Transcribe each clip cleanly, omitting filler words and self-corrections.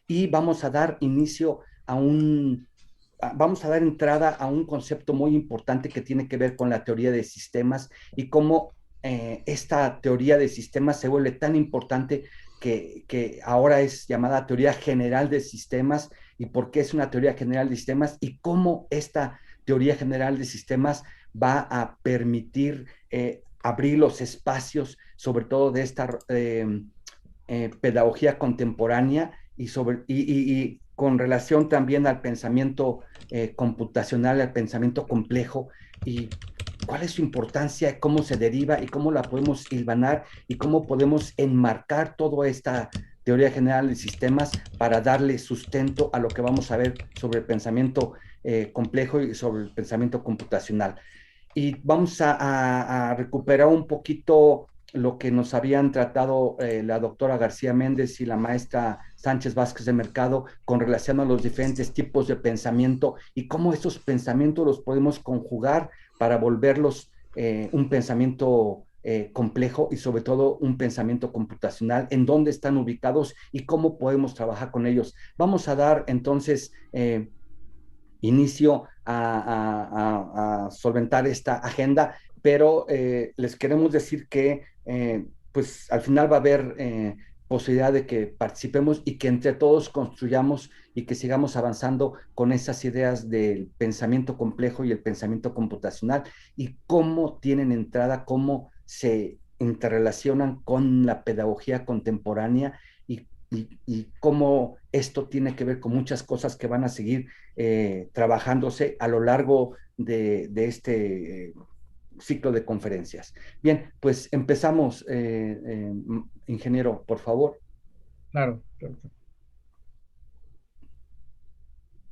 y vamos a dar inicio a vamos a dar entrada a un concepto muy importante que tiene que ver con la teoría de sistemas y cómo esta teoría de sistemas se vuelve tan importante que ahora es llamada teoría general de sistemas y por qué es una teoría general de sistemas y cómo esta teoría general de sistemas va a permitir abrir los espacios, sobre todo de esta pedagogía contemporánea y con relación también al pensamiento computacional, al pensamiento complejo y cuál es su importancia, cómo se deriva y cómo la podemos hilvanar y cómo podemos enmarcar toda esta teoría general de sistemas para darle sustento a lo que vamos a ver sobre el pensamiento complejo y sobre el pensamiento computacional. Y vamos a recuperar un poquito lo que nos habían tratado la doctora García Méndez y la maestra Sánchez Vázquez de Mercado con relación a los diferentes tipos de pensamiento y cómo esos pensamientos los podemos conjugar para volverlos un pensamiento complejo y sobre todo un pensamiento computacional, en dónde están ubicados y cómo podemos trabajar con ellos. Vamos a dar entonces inicio a solventar esta agenda, pero les queremos decir que pues al final va a haber posibilidad de que participemos y que entre todos construyamos y que sigamos avanzando con esas ideas del pensamiento complejo y el pensamiento computacional y cómo tienen entrada, cómo se interrelacionan con la pedagogía contemporánea y cómo esto tiene que ver con muchas cosas que van a seguir trabajándose a lo largo de este ciclo de conferencias. Bien, pues empezamos, ingeniero, por favor. Claro, claro.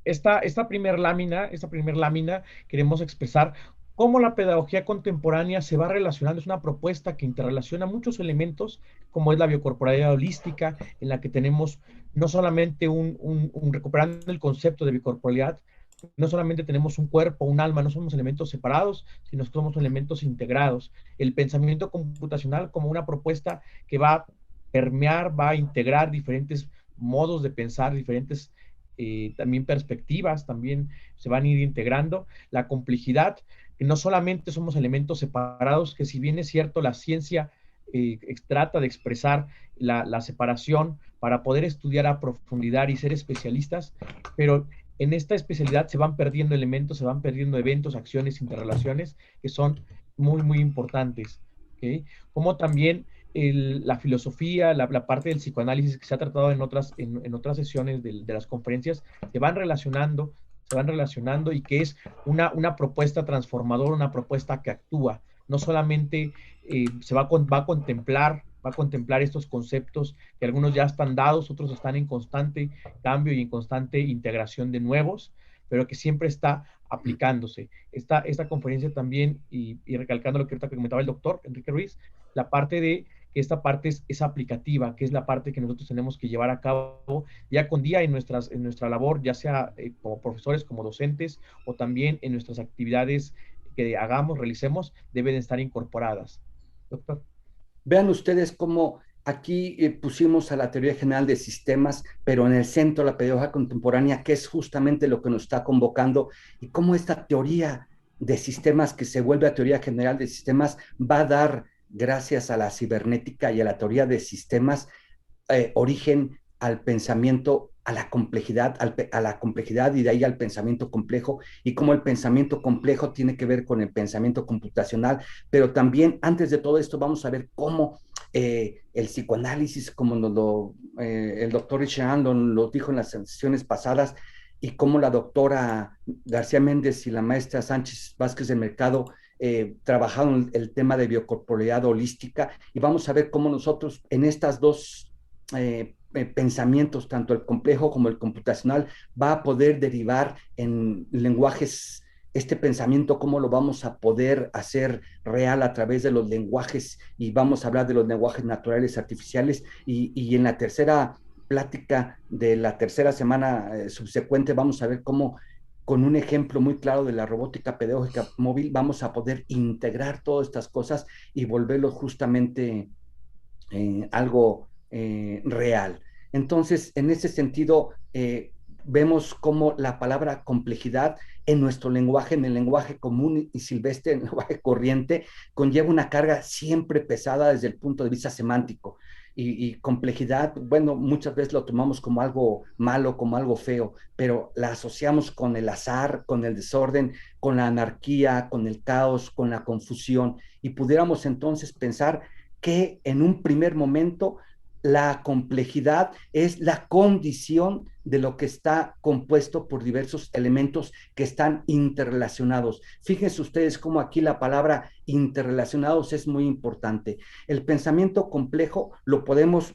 Esta primer lámina queremos expresar cómo la pedagogía contemporánea se va relacionando. Es una propuesta que interrelaciona muchos elementos, como es la biocorporalidad holística, en la que tenemos no solamente recuperando el concepto de biocorporalidad, no solamente tenemos un cuerpo, un alma, no somos elementos separados, sino que somos elementos integrados. El pensamiento computacional como una propuesta que va a permear, va a integrar diferentes modos de pensar, diferentes también perspectivas, también se van a ir integrando. La complejidad, que no solamente somos elementos separados, que si bien es cierto, la ciencia trata de expresar la separación para poder estudiar a profundidad y ser especialistas, pero en esta especialidad se van perdiendo elementos, se van perdiendo eventos, acciones, interrelaciones que son muy, muy importantes. ¿Okay? Como también la filosofía, la parte del psicoanálisis que se ha tratado en otras sesiones de las conferencias, se van relacionando y que es una propuesta transformadora, una propuesta que actúa. No solamente va a contemplar estos conceptos que algunos ya están dados, otros están en constante cambio y en constante integración de nuevos, pero que siempre está aplicándose. Esta conferencia también, y recalcando lo que ahorita comentaba el doctor Enrique Ruiz, la parte de que esta parte es aplicativa, que es la parte que nosotros tenemos que llevar a cabo día con día en nuestra labor, ya sea como profesores, como docentes, o también en nuestras actividades que hagamos, realicemos, deben estar incorporadas. Doctor. Vean ustedes cómo aquí pusimos a la teoría general de sistemas, pero en el centro la pedagogía contemporánea, que es justamente lo que nos está convocando, y cómo esta teoría de sistemas que se vuelve a teoría general de sistemas va a dar, gracias a la cibernética y a la teoría de sistemas, origen al pensamiento, a la complejidad y de ahí al pensamiento complejo y cómo el pensamiento complejo tiene que ver con el pensamiento computacional, pero también antes de todo esto vamos a ver cómo el psicoanálisis, como el doctor Richard Andon lo dijo en las sesiones pasadas, y cómo la doctora García Méndez y la maestra Sánchez Vázquez del Mercado trabajaron el tema de biocorporalidad holística y vamos a ver cómo nosotros en estas dos pensamientos, tanto el complejo como el computacional, va a poder derivar en lenguajes, este pensamiento, cómo lo vamos a poder hacer real a través de los lenguajes y vamos a hablar de los lenguajes naturales artificiales y en la tercera plática de la tercera semana subsecuente vamos a ver cómo con un ejemplo muy claro de la robótica pedagógica móvil vamos a poder integrar todas estas cosas y volverlo justamente algo real. Entonces, en ese sentido, vemos cómo la palabra complejidad en nuestro lenguaje, en el lenguaje común y silvestre, en el lenguaje corriente, conlleva una carga siempre pesada desde el punto de vista semántico. Y complejidad, bueno, muchas veces lo tomamos como algo malo, como algo feo, pero la asociamos con el azar, con el desorden, con la anarquía, con el caos, con la confusión. Y pudiéramos entonces pensar que en un primer momento la complejidad es la condición de lo que está compuesto por diversos elementos que están interrelacionados. Fíjense ustedes cómo aquí la palabra interrelacionados es muy importante. El pensamiento complejo lo podemos,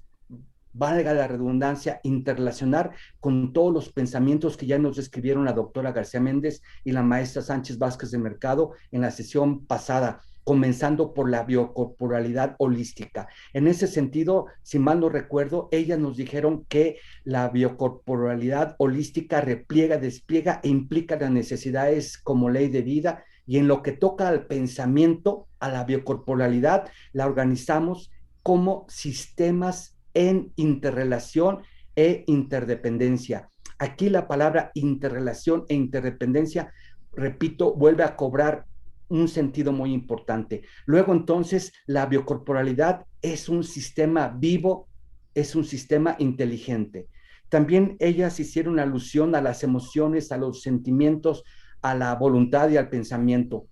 valga la redundancia, interrelacionar con todos los pensamientos que ya nos describieron la doctora García Méndez y la maestra Sánchez Vázquez de Mercado en la sesión pasada, comenzando por la biocorporalidad holística. En ese sentido, si mal no recuerdo, ellas nos dijeron que la biocorporalidad holística repliega, despliega e implica las necesidades como ley de vida, y en lo que toca al pensamiento, a la biocorporalidad, la organizamos como sistemas en interrelación e interdependencia. Aquí la palabra interrelación e interdependencia, repito, vuelve a cobrar un sentido muy importante. Luego entonces la biocorporalidad es un sistema vivo, es un sistema inteligente. También ellas hicieron alusión a las emociones, a los sentimientos, a la voluntad y al pensamiento.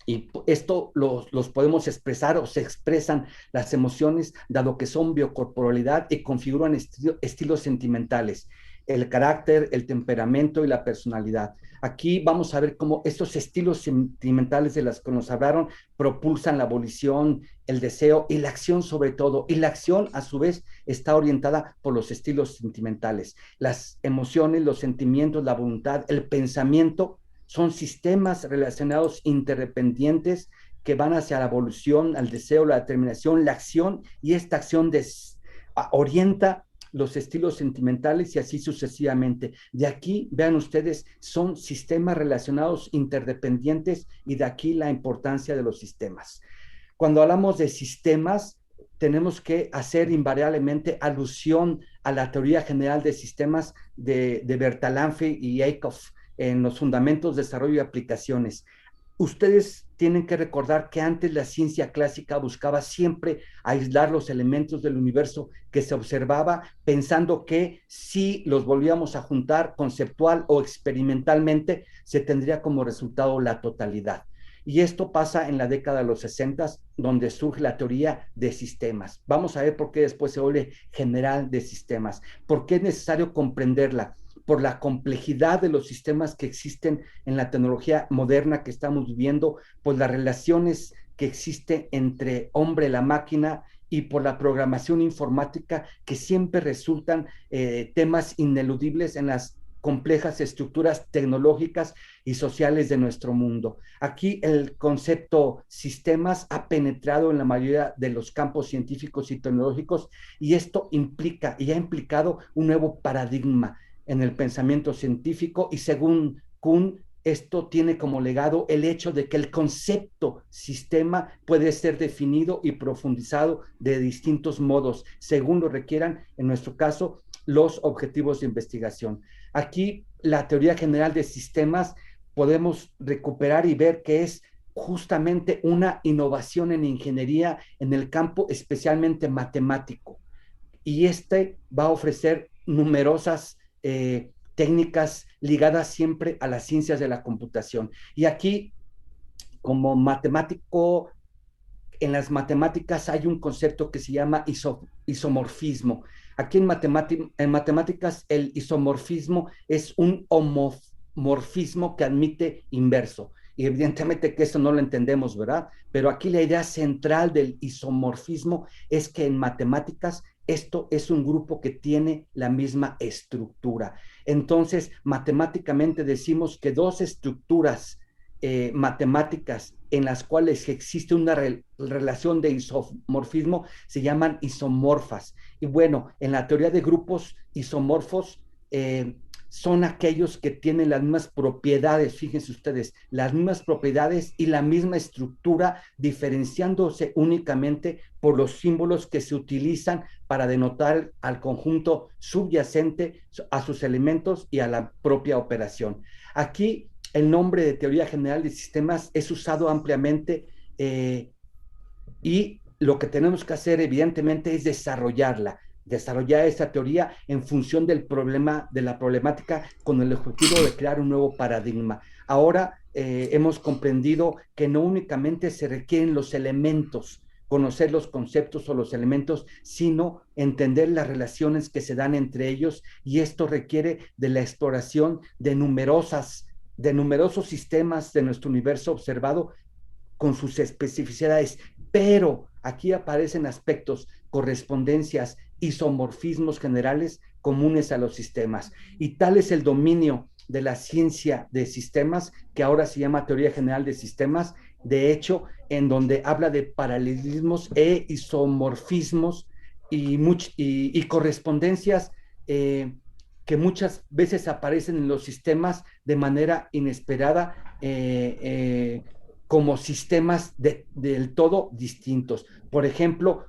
Y esto los podemos expresar o se expresan las emociones, dado que son biocorporalidad y configuran estilos sentimentales, el carácter, el temperamento y la personalidad. Aquí vamos a ver cómo estos estilos sentimentales de las que nos hablaron propulsan la volición, el deseo y la acción sobre todo. Y la acción a su vez está orientada por los estilos sentimentales. Las emociones, los sentimientos, la voluntad, el pensamiento son sistemas relacionados interdependientes que van hacia la evolución, al deseo, la determinación, la acción, y esta acción orienta los estilos sentimentales y así sucesivamente. De aquí, vean ustedes, son sistemas relacionados interdependientes, y de aquí la importancia de los sistemas. Cuando hablamos de sistemas, tenemos que hacer invariablemente alusión a la teoría general de sistemas de Bertalanffy y Eickhoff en los fundamentos, desarrollo y aplicaciones. Ustedes tienen que recordar que antes la ciencia clásica buscaba siempre aislar los elementos del universo que se observaba, pensando que si los volvíamos a juntar conceptual o experimentalmente, se tendría como resultado la totalidad. Y esto pasa en la década de los 60, donde surge la teoría de sistemas. Vamos a ver por qué después se vuelve general de sistemas. ¿Por qué es necesario comprenderla? Por la complejidad de los sistemas que existen en la tecnología moderna que estamos viviendo, por las relaciones que existen entre hombre y la máquina, y por la programación informática, que siempre resultan temas ineludibles en las complejas estructuras tecnológicas y sociales de nuestro mundo. Aquí el concepto sistemas ha penetrado en la mayoría de los campos científicos y tecnológicos, y esto implica y ha implicado un nuevo paradigma en el pensamiento científico, y según Kuhn, esto tiene como legado el hecho de que el concepto sistema puede ser definido y profundizado de distintos modos, según lo requieran, en nuestro caso, los objetivos de investigación. Aquí, la teoría general de sistemas podemos recuperar y ver que es justamente una innovación en ingeniería en el campo especialmente matemático. Y este va a ofrecer numerosas técnicas ligadas siempre a las ciencias de la computación. Y aquí, como matemático, en las matemáticas hay un concepto que se llama isomorfismo. Aquí en matemáticas el isomorfismo es un homomorfismo que admite inverso. Y evidentemente que eso no lo entendemos, ¿verdad? Pero aquí la idea central del isomorfismo es que en matemáticas esto es un grupo que tiene la misma estructura. Entonces, matemáticamente decimos que dos estructuras matemáticas en las cuales existe una relación de isomorfismo se llaman isomorfas. Y bueno, en la teoría de grupos isomorfos, son aquellos que tienen las mismas propiedades, fíjense ustedes, las mismas propiedades y la misma estructura, diferenciándose únicamente por los símbolos que se utilizan para denotar al conjunto subyacente, a sus elementos y a la propia operación. Aquí el nombre de teoría general de sistemas es usado ampliamente, y lo que tenemos que hacer evidentemente es desarrollar esta teoría en función del problema, de la problemática, con el objetivo de crear un nuevo paradigma. Ahora hemos comprendido que no únicamente se requieren los elementos, conocer los conceptos o los elementos, sino entender las relaciones que se dan entre ellos, y esto requiere de la exploración de numerosos sistemas de nuestro universo observado con sus especificidades, pero aquí aparecen aspectos, correspondencias, isomorfismos generales comunes a los sistemas. Y tal es el dominio de la ciencia de sistemas, que ahora se llama teoría general de sistemas, de hecho, en donde habla de paralelismos e isomorfismos y correspondencias, que muchas veces aparecen en los sistemas de manera inesperada, como sistemas del todo distintos. Por ejemplo,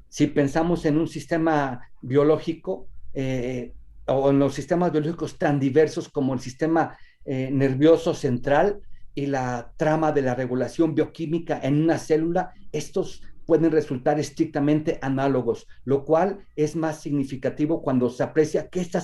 si pensamos en un sistema biológico, o en los sistemas biológicos tan diversos como el sistema nervioso central y la trama de la regulación bioquímica en una célula, estos pueden resultar estrictamente análogos, lo cual es más significativo cuando se aprecia que esta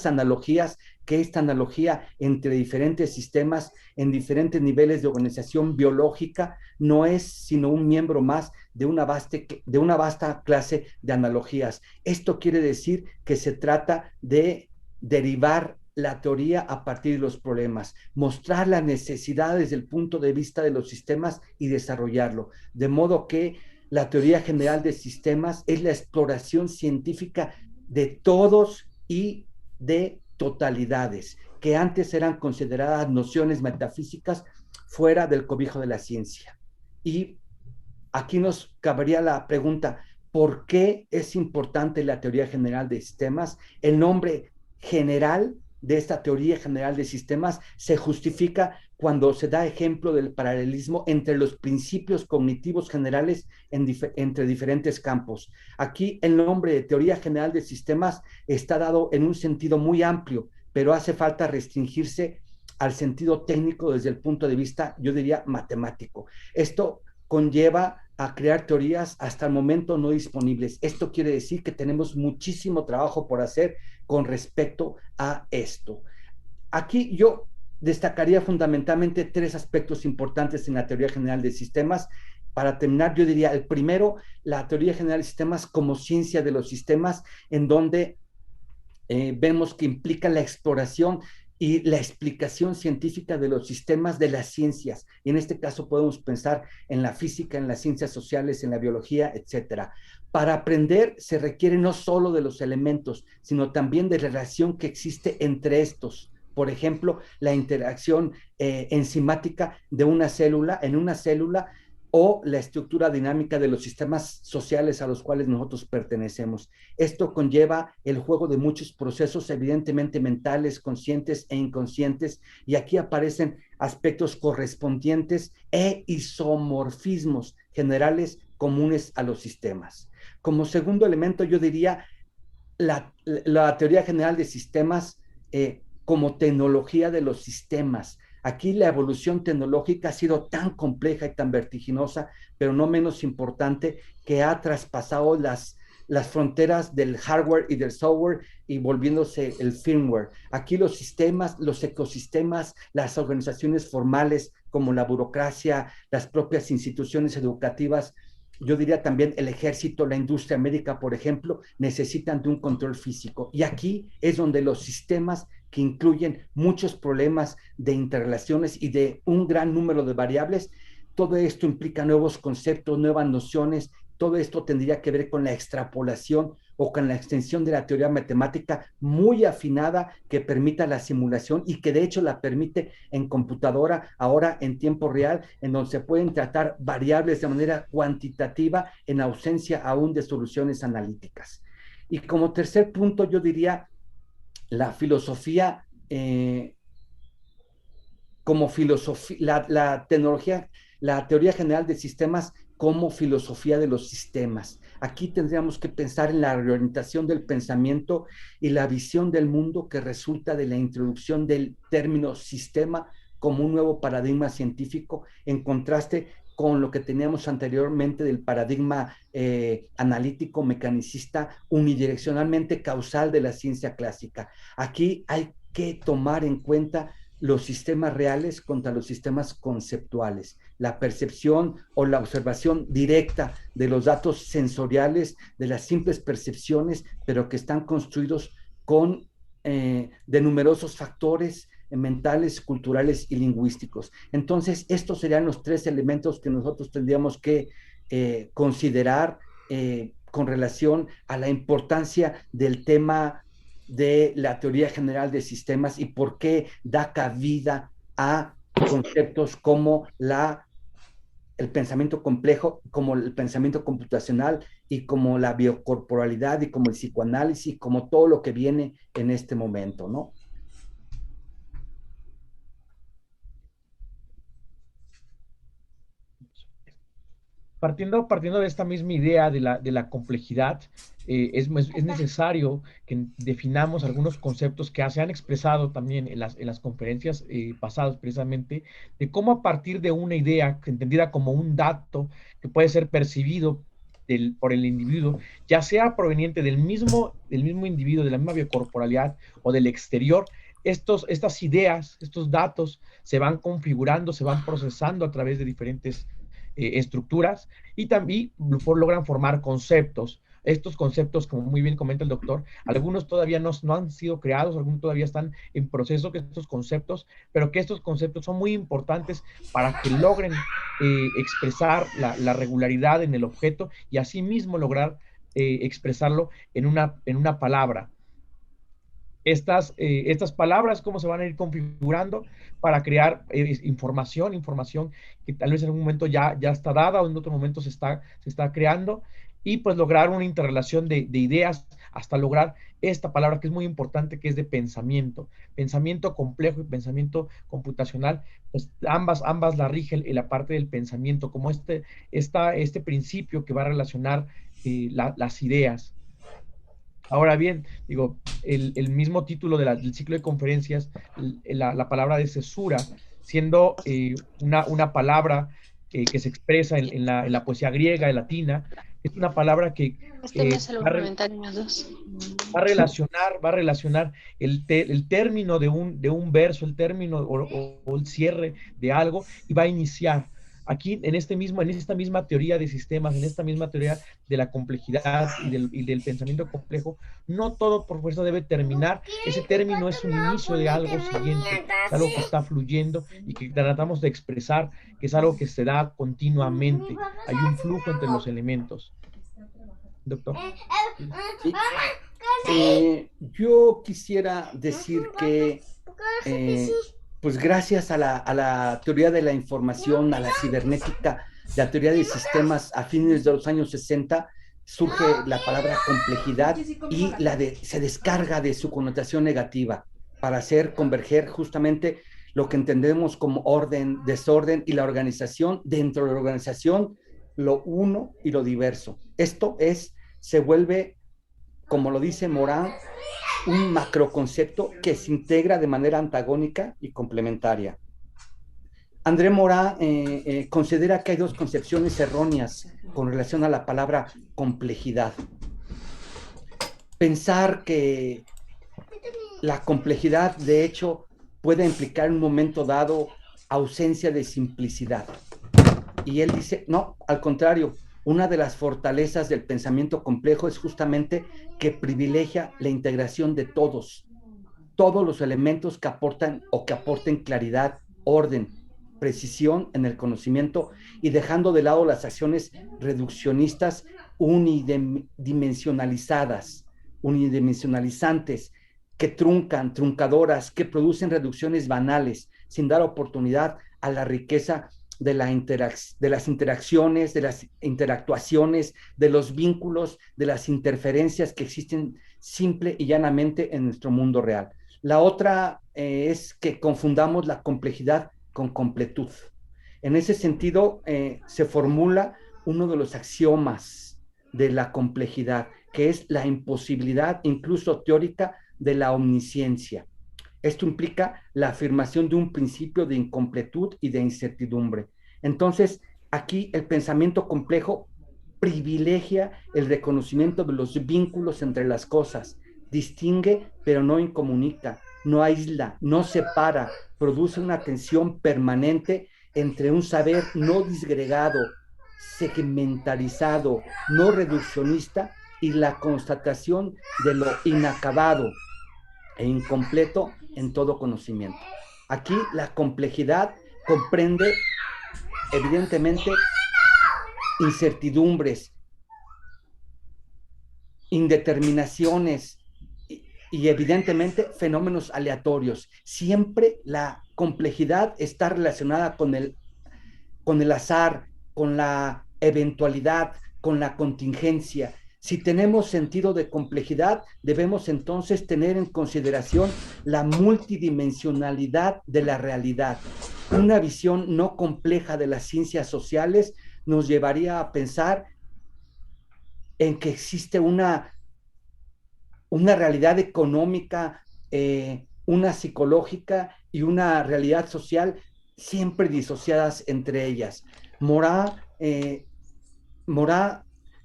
analogía entre diferentes sistemas en diferentes niveles de organización biológica no es sino un miembro más de una vasta clase de analogías. Esto quiere decir que se trata de derivar la teoría a partir de los problemas, mostrar las necesidades desde el punto de vista de los sistemas y desarrollarlo, de modo que la teoría general de sistemas es la exploración científica de todos y de totalidades, que antes eran consideradas nociones metafísicas fuera del cobijo de la ciencia. Y aquí nos cabería la pregunta: ¿por qué es importante la teoría general de sistemas? El nombre general de esta teoría general de sistemas se justifica cuando se da ejemplo del paralelismo entre los principios cognitivos generales entre diferentes campos. Aquí el nombre de teoría general de sistemas está dado en un sentido muy amplio, pero hace falta restringirse al sentido técnico desde el punto de vista, yo diría, matemático. Esto conlleva a crear teorías hasta el momento no disponibles. Esto quiere decir que tenemos muchísimo trabajo por hacer con respecto a esto. Aquí yo destacaría fundamentalmente tres aspectos importantes en la teoría general de sistemas. Para terminar, yo diría el primero, la teoría general de sistemas como ciencia de los sistemas, en donde vemos que implica la exploración y la explicación científica de los sistemas de las ciencias. Y en este caso podemos pensar en la física, en las ciencias sociales, en la biología, etcétera. Para aprender se requiere no solo de los elementos, sino también de la relación que existe entre estos. Por ejemplo, la interacción enzimática de una célula en una célula, o la estructura dinámica de los sistemas sociales a los cuales nosotros pertenecemos. Esto conlleva el juego de muchos procesos, evidentemente mentales, conscientes e inconscientes, y aquí aparecen aspectos correspondientes e isomorfismos generales comunes a los sistemas. Como segundo elemento, yo diría la teoría general de sistemas como tecnología de los sistemas. Aquí la evolución tecnológica ha sido tan compleja y tan vertiginosa, pero no menos importante, que ha traspasado las fronteras del hardware y del software y volviéndose el firmware. Aquí los sistemas, los ecosistemas, las organizaciones formales como la burocracia, las propias instituciones educativas, yo diría también el ejército, la industria médica, por ejemplo, necesitan de un control físico. Y aquí es donde los sistemas que incluyen muchos problemas de interrelaciones y de un gran número de variables, todo esto implica nuevos conceptos, nuevas nociones. Todo esto tendría que ver con la extrapolación o con la extensión de la teoría matemática muy afinada, que permita la simulación y que de hecho la permite en computadora ahora en tiempo real, en donde se pueden tratar variables de manera cuantitativa en ausencia aún de soluciones analíticas. Y como tercer punto, yo diría la filosofía eh, como filosofía, tecnología, la teoría general de sistemas como filosofía de los sistemas. Aquí tendríamos que pensar en la reorientación del pensamiento y la visión del mundo que resulta de la introducción del término sistema como un nuevo paradigma científico, en contraste con lo que teníamos anteriormente del paradigma analítico, mecanicista, unidireccionalmente causal de la ciencia clásica. Aquí hay que tomar en cuenta los sistemas reales contra los sistemas conceptuales, la percepción o la observación directa de los datos sensoriales, de las simples percepciones, pero que están construidos con de numerosos factores mentales, culturales y lingüísticos. Entonces, estos serían los tres elementos que nosotros tendríamos que considerar con relación a la importancia del tema de la teoría general de sistemas y por qué da cabida a conceptos como el pensamiento complejo, como el pensamiento computacional y como la biocorporalidad y como el psicoanálisis, como todo lo que viene en este momento, ¿no? Partiendo de esta misma idea de la complejidad, es necesario que definamos algunos conceptos que se han expresado también en las conferencias pasadas precisamente, de cómo a partir de una idea entendida como un dato que puede ser percibido por el individuo, ya sea proveniente del mismo individuo, de la misma biocorporalidad o del exterior, estas ideas, estos datos se van configurando, se van procesando a través de diferentes estructuras y también logran formar conceptos. Estos conceptos, como muy bien comenta el doctor, algunos todavía no han sido creados, algunos todavía están en proceso, que estos conceptos, pero que estos conceptos son muy importantes para que logren expresar la regularidad en el objeto y asimismo lograr expresarlo en una palabra. Estas palabras, cómo se van a ir configurando para crear información que tal vez en algún momento ya está dada o en otro momento se está creando y pues lograr una interrelación de ideas hasta lograr esta palabra que es muy importante, que es de pensamiento complejo y pensamiento computacional, pues ambas la rigen en la parte del pensamiento, como este principio que va a relacionar las ideas. Ahora bien, digo, el mismo título del ciclo de conferencias, la palabra de cesura, siendo una palabra que se expresa en la poesía griega y latina, es una palabra que Este mes se lo va, comentaron dos. va a relacionar el término de un verso, el término o el cierre de algo, y va a iniciar. Aquí, en esta misma teoría de sistemas, en esta misma teoría de la complejidad y del pensamiento complejo, no todo por fuerza debe terminar. Ese término es un inicio de algo siguiente, es algo que está fluyendo y que tratamos de expresar, que es algo que se da continuamente. Hay un flujo entre los elementos. Doctor. Sí. Yo quisiera decir que, pues gracias a la teoría de la información, a la cibernética, la teoría de sistemas a fines de los años 60, surge la palabra complejidad y se descarga de su connotación negativa para hacer converger justamente lo que entendemos como orden, desorden y la organización, dentro de la organización, lo uno y lo diverso. Se vuelve, como lo dice Morán, un macroconcepto que se integra de manera antagónica y complementaria. André Morán considera que hay dos concepciones erróneas con relación a la palabra complejidad. Pensar que la complejidad, de hecho, puede implicar en un momento dado ausencia de simplicidad. Y él dice, no, al contrario, una de las fortalezas del pensamiento complejo es justamente que privilegia la integración de todos los elementos que aportan o que aporten claridad, orden, precisión en el conocimiento y dejando de lado las acciones reduccionistas unidimensionalizantes, que truncadoras, que producen reducciones banales, sin dar oportunidad a la riqueza de las interacciones, de las interactuaciones, de los vínculos, de las interferencias que existen simple y llanamente en nuestro mundo real. La otra es que confundamos la complejidad con completud. En ese sentido, se formula uno de los axiomas de la complejidad, que es la imposibilidad, incluso teórica, de la omnisciencia. Esto implica la afirmación de un principio de incompletud y de incertidumbre. Entonces, aquí el pensamiento complejo privilegia el reconocimiento de los vínculos entre las cosas, distingue pero no incomunica, no aísla, no separa, produce una tensión permanente entre un saber no disgregado, segmentarizado, no reduccionista y la constatación de lo inacabado e incompleto en todo conocimiento. Aquí la complejidad comprende evidentemente incertidumbres, indeterminaciones y evidentemente fenómenos aleatorios. Siempre la complejidad está relacionada con el azar, con la eventualidad, con la contingencia. Si tenemos sentido de complejidad, debemos entonces tener en consideración la multidimensionalidad de la realidad. Una visión no compleja de las ciencias sociales nos llevaría a pensar en que existe una realidad económica, una psicológica y una realidad social siempre disociadas entre ellas. Morá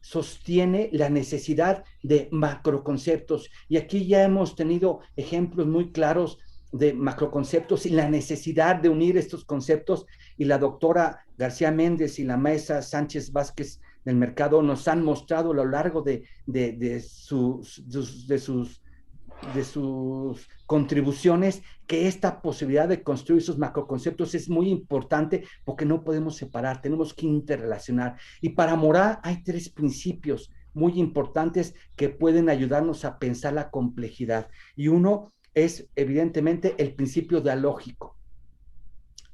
sostiene la necesidad de macroconceptos y aquí ya hemos tenido ejemplos muy claros de macroconceptos y la necesidad de unir estos conceptos, y la doctora García Méndez y la maestra Sánchez Vázquez del Mercado nos han mostrado a lo largo de sus contribuciones que esta posibilidad de construir esos macroconceptos es muy importante porque no podemos separar, tenemos que interrelacionar. Y para Morá hay tres principios muy importantes que pueden ayudarnos a pensar la complejidad. Y uno es evidentemente el principio dialógico,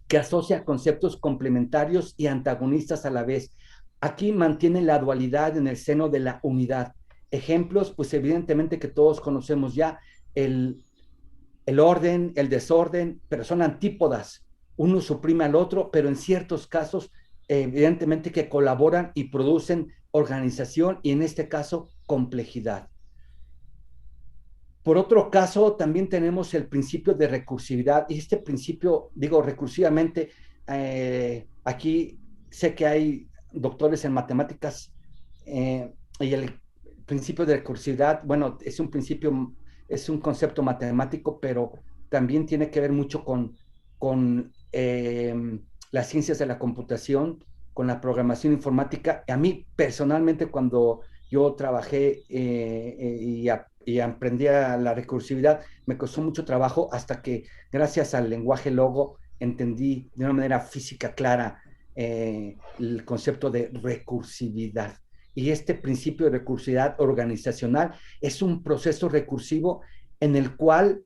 que asocia conceptos complementarios y antagonistas a la vez. Aquí mantiene la dualidad en el seno de la unidad. Ejemplos, pues evidentemente que todos conocemos ya, el orden, el desorden, pero son antípodas. Uno suprime al otro, pero en ciertos casos, evidentemente que colaboran y producen organización y en este caso complejidad. Por otro caso, también tenemos el principio de recursividad, y este principio, digo recursivamente, aquí sé que hay doctores en matemáticas, y el principio de recursividad, bueno, es un principio, es un concepto matemático, pero también tiene que ver mucho con las ciencias de la computación, con la programación informática. A mí personalmente, cuando yo trabajé y aprendí a la recursividad, me costó mucho trabajo hasta que, gracias al lenguaje Logo, entendí de una manera física clara el concepto de recursividad. Y este principio de recursividad organizacional es un proceso recursivo en el cual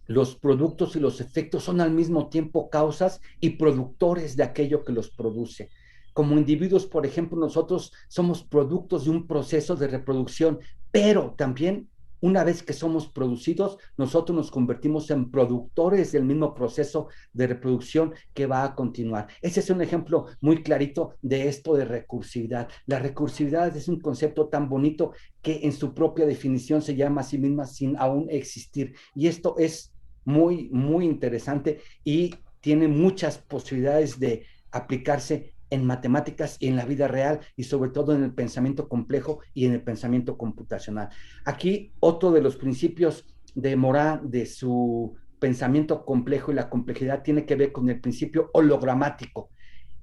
los productos y los efectos son al mismo tiempo causas y productores de aquello que los produce. Como individuos, por ejemplo, nosotros somos productos de un proceso de reproducción, pero también una vez que somos producidos, nosotros nos convertimos en productores del mismo proceso de reproducción que va a continuar. Ese es un ejemplo muy clarito de esto de recursividad. La recursividad es un concepto tan bonito que en su propia definición se llama a sí misma sin aún existir. Y esto es muy, muy interesante y tiene muchas posibilidades de aplicarse en matemáticas y en la vida real, y sobre todo en el pensamiento complejo y en el pensamiento computacional. Aquí otro de los principios de Morá, de su pensamiento complejo y la complejidad, tiene que ver con el principio hologramático.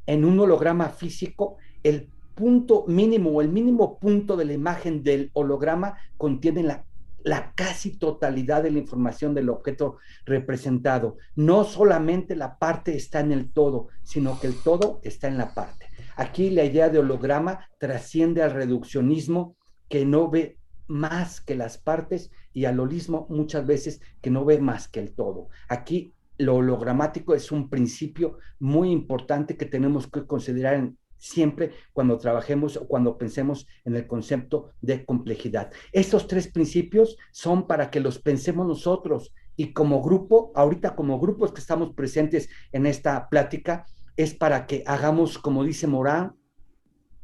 En un holograma físico, el punto mínimo o el mínimo punto de la imagen del holograma contiene la casi totalidad de la información del objeto representado. No solamente la parte está en el todo, sino que el todo está en la parte. Aquí la idea de holograma trasciende al reduccionismo, que no ve más que las partes, y al holismo muchas veces, que no ve más que el todo. Aquí lo hologramático es un principio muy importante que tenemos que considerar siempre cuando trabajemos o cuando pensemos en el concepto de complejidad. Estos tres principios son para que los pensemos nosotros y como grupo, ahorita como grupos que estamos presentes en esta plática, es para que hagamos, como dice Morán,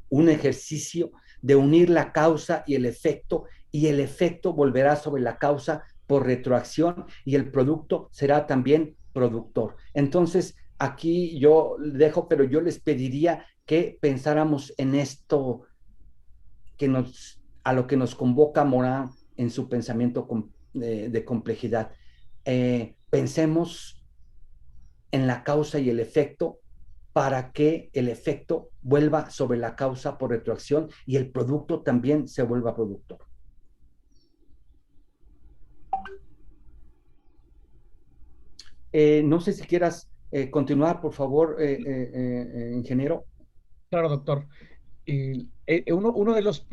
un ejercicio de unir la causa y el efecto volverá sobre la causa por retroacción y el producto será también productor. Entonces, aquí yo dejo, pero yo les pediría que pensáramos en esto a lo que nos convoca Morán en su pensamiento de complejidad. Pensemos en la causa y el efecto para que el efecto vuelva sobre la causa por retroacción y el producto también se vuelva productor. No sé si quieras continuar, por favor, ingeniero. Claro, doctor. Uno de los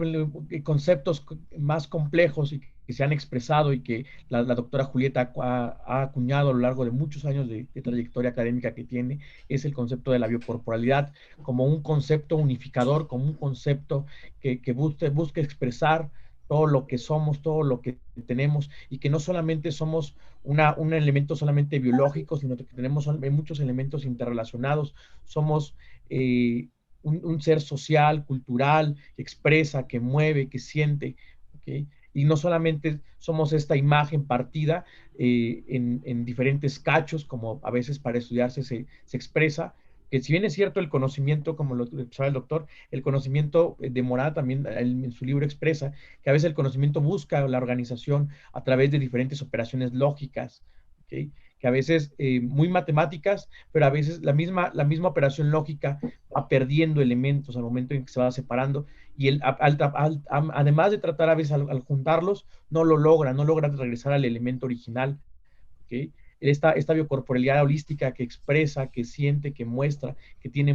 conceptos más complejos y que se han expresado y que la doctora Julieta ha acuñado a lo largo de muchos años de trayectoria académica que tiene es el concepto de la biocorporalidad como un concepto unificador, como un concepto que busque expresar todo lo que somos, todo lo que tenemos y que no solamente somos un elemento solamente biológico, sino que tenemos muchos elementos interrelacionados. Somos un ser social, cultural, que expresa, que mueve, que siente, ¿okay? Y no solamente somos esta imagen partida en diferentes cachos, como a veces para estudiarse se expresa, que si bien es cierto el conocimiento, como lo sabe el doctor, el conocimiento de Morán también en su libro expresa que a veces el conocimiento busca la organización a través de diferentes operaciones lógicas, ¿okay? Que a veces muy matemáticas, pero a veces la misma operación lógica va perdiendo elementos al momento en que se va separando y además de tratar a veces al juntarlos, no logra regresar al elemento original. ¿Okay? Esta biocorporalidad holística que expresa, que siente, que muestra, que tiene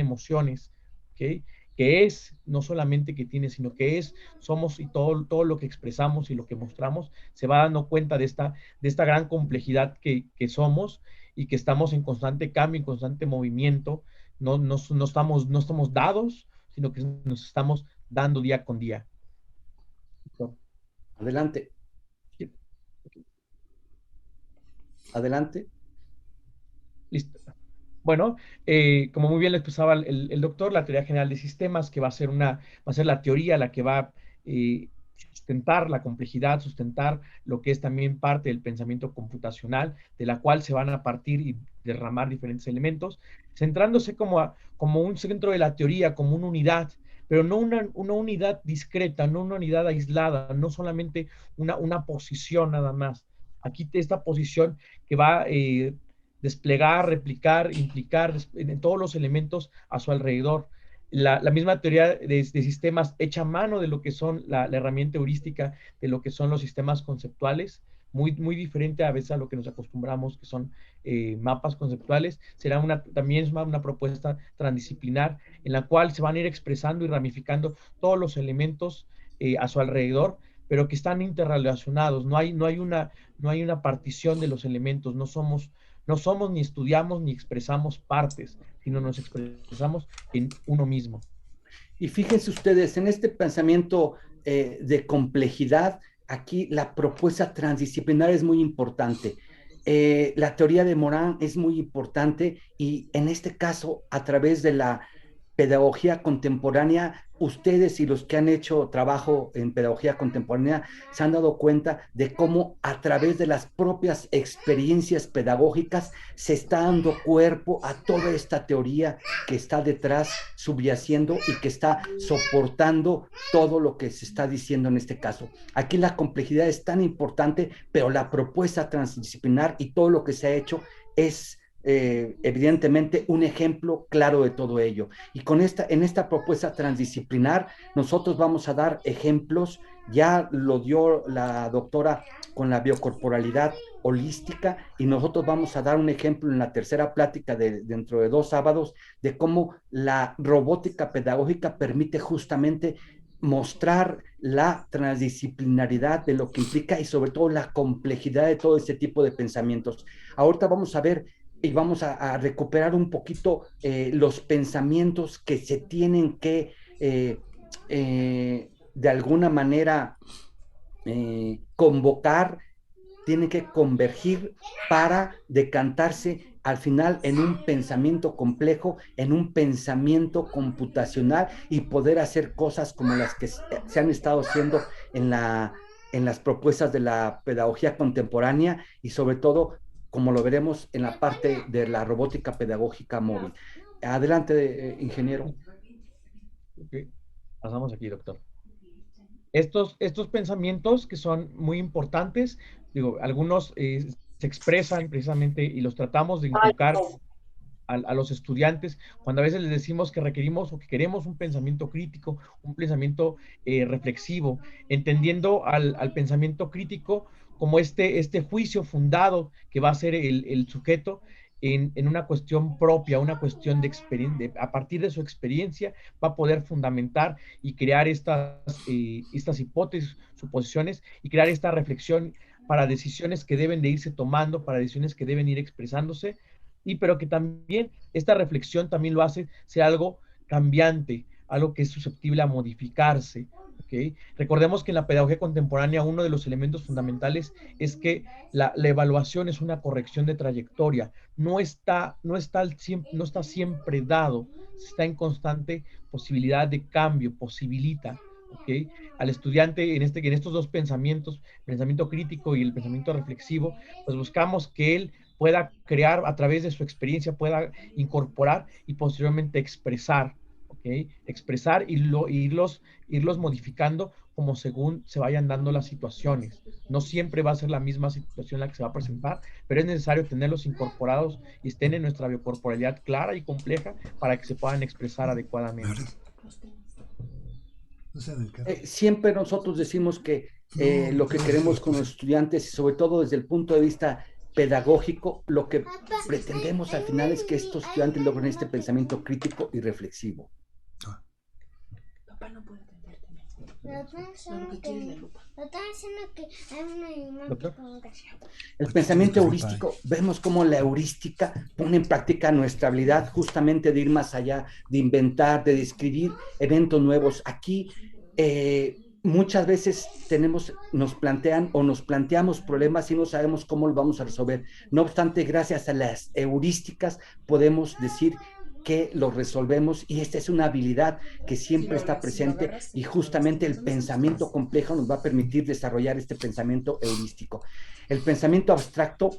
emociones, ¿okay? Que es, no solamente que tiene, sino que es, somos y todo lo que expresamos y lo que mostramos, se va dando cuenta de esta gran complejidad que somos y que estamos en constante cambio, en constante movimiento, no estamos dados, sino que nos estamos dando día con día. Adelante, adelante. Listo. Bueno, como muy bien le expresaba el doctor, la teoría general de sistemas, que va a ser la teoría la que va a sustentar la complejidad, sustentar lo que es también parte del pensamiento computacional, de la cual se van a partir y derramar diferentes elementos, centrándose como un centro de la teoría, como una unidad, pero no una unidad discreta, no una unidad aislada, no solamente una posición nada más. Aquí esta posición que va desplegar, replicar, implicar en todos los elementos a su alrededor. La misma teoría de sistemas echa mano de lo que son la herramienta heurística, de lo que son los sistemas conceptuales, muy, muy diferente a veces a lo que nos acostumbramos, que son mapas conceptuales. Será también es una propuesta transdisciplinar en la cual se van a ir expresando y ramificando todos los elementos a su alrededor, pero que están interrelacionados. No hay una partición de los elementos, no somos ni estudiamos ni expresamos partes, sino nos expresamos en uno mismo. Y fíjense ustedes, en este pensamiento de complejidad, aquí la propuesta transdisciplinar es muy importante. La teoría de Morán es muy importante y en este caso, a través de la pedagogía contemporánea, ustedes y los que han hecho trabajo en pedagogía contemporánea se han dado cuenta de cómo a través de las propias experiencias pedagógicas se está dando cuerpo a toda esta teoría que está detrás subyaciendo y que está soportando todo lo que se está diciendo en este caso. Aquí la complejidad es tan importante, pero la propuesta transdisciplinar y todo lo que se ha hecho es evidentemente un ejemplo claro de todo ello. Y en esta propuesta transdisciplinar, nosotros vamos a dar ejemplos, ya lo dio la doctora con la biocorporalidad holística, y nosotros vamos a dar un ejemplo en la tercera plática dentro de 2 sábados de cómo la robótica pedagógica permite justamente mostrar la transdisciplinaridad de lo que implica y sobre todo la complejidad de todo este tipo de pensamientos. Ahorita vamos a ver y vamos a recuperar un poquito los pensamientos que se tienen que de alguna manera convocar, tienen que convergir para decantarse al final en un pensamiento complejo, en un pensamiento computacional y poder hacer cosas como las que se han estado haciendo en las propuestas de la pedagogía contemporánea y sobre todo, como lo veremos en la parte de la robótica pedagógica móvil. Adelante, ingeniero. Okay. Pasamos aquí, doctor. Estos pensamientos que son muy importantes, digo, algunos se expresan precisamente y los tratamos de inculcar a los estudiantes cuando a veces les decimos que requerimos o que queremos un pensamiento crítico, un pensamiento reflexivo, entendiendo al pensamiento crítico como este juicio fundado que va a ser el sujeto en una cuestión propia, una cuestión de experiencia, a partir de su experiencia va a poder fundamentar y crear estas hipótesis, suposiciones y crear esta reflexión para decisiones que deben de irse tomando, para decisiones que deben ir expresándose, y pero que también esta reflexión también lo hace ser algo cambiante, algo que es susceptible a modificarse. ¿Okay? Recordemos que en la pedagogía contemporánea uno de los elementos fundamentales es que la evaluación es una corrección de trayectoria, no está siempre dado, está en constante posibilidad de cambio, posibilita. ¿Okay? Al estudiante en estos dos pensamientos, el pensamiento crítico y el pensamiento reflexivo, pues buscamos que él pueda crear a través de su experiencia, pueda incorporar y posteriormente expresar, ¿ok? Expresar y irlos modificando como según se vayan dando las situaciones. No siempre va a ser la misma situación la que se va a presentar, pero es necesario tenerlos incorporados y estén en nuestra biocorporalidad clara y compleja para que se puedan expresar adecuadamente. Siempre nosotros decimos que lo que queremos con los estudiantes y sobre todo desde el punto de vista pedagógico, lo que pretendemos al final es que estos estudiantes logren este pensamiento crítico y reflexivo. Papá no puede atenderte. El pensamiento heurístico, vemos cómo la heurística pone en práctica nuestra habilidad justamente de ir más allá, de inventar, de describir eventos nuevos. Aquí muchas veces nos planteamos problemas y no sabemos cómo los vamos a resolver. No obstante, gracias a las heurísticas podemos decir que los resolvemos y esta es una habilidad que siempre está presente y justamente el pensamiento complejo nos va a permitir desarrollar este pensamiento heurístico. El pensamiento abstracto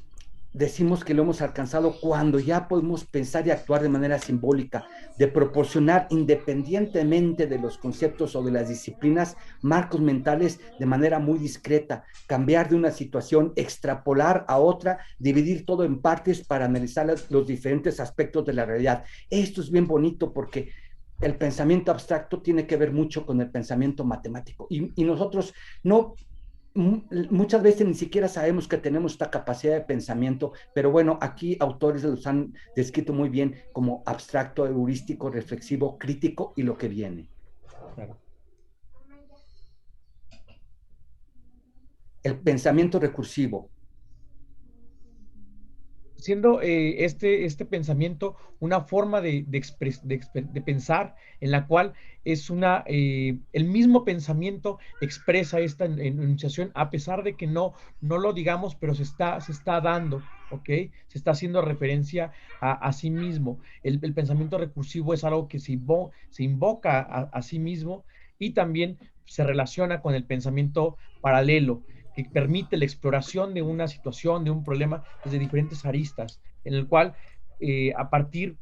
decimos que lo hemos alcanzado cuando ya podemos pensar y actuar de manera simbólica, de proporcionar independientemente de los conceptos o de las disciplinas, marcos mentales de manera muy discreta, cambiar de una situación, extrapolar a otra, dividir todo en partes para analizar los diferentes aspectos de la realidad. Esto es bien bonito porque el pensamiento abstracto tiene que ver mucho con el pensamiento matemático y nosotros no muchas veces ni siquiera sabemos que tenemos esta capacidad de pensamiento, pero bueno, aquí autores los han descrito muy bien como abstracto, heurístico, reflexivo, crítico y lo que viene. Claro. El pensamiento recursivo. Siendo este pensamiento una forma de pensar en la cual es el mismo pensamiento expresa esta enunciación a pesar de que no lo digamos, pero se está dando, ¿ok? Se está haciendo referencia a sí mismo. El pensamiento recursivo es algo que se invoca a sí mismo y también se relaciona con el pensamiento paralelo, que permite la exploración de una situación, de un problema, desde diferentes aristas, en el cual a partir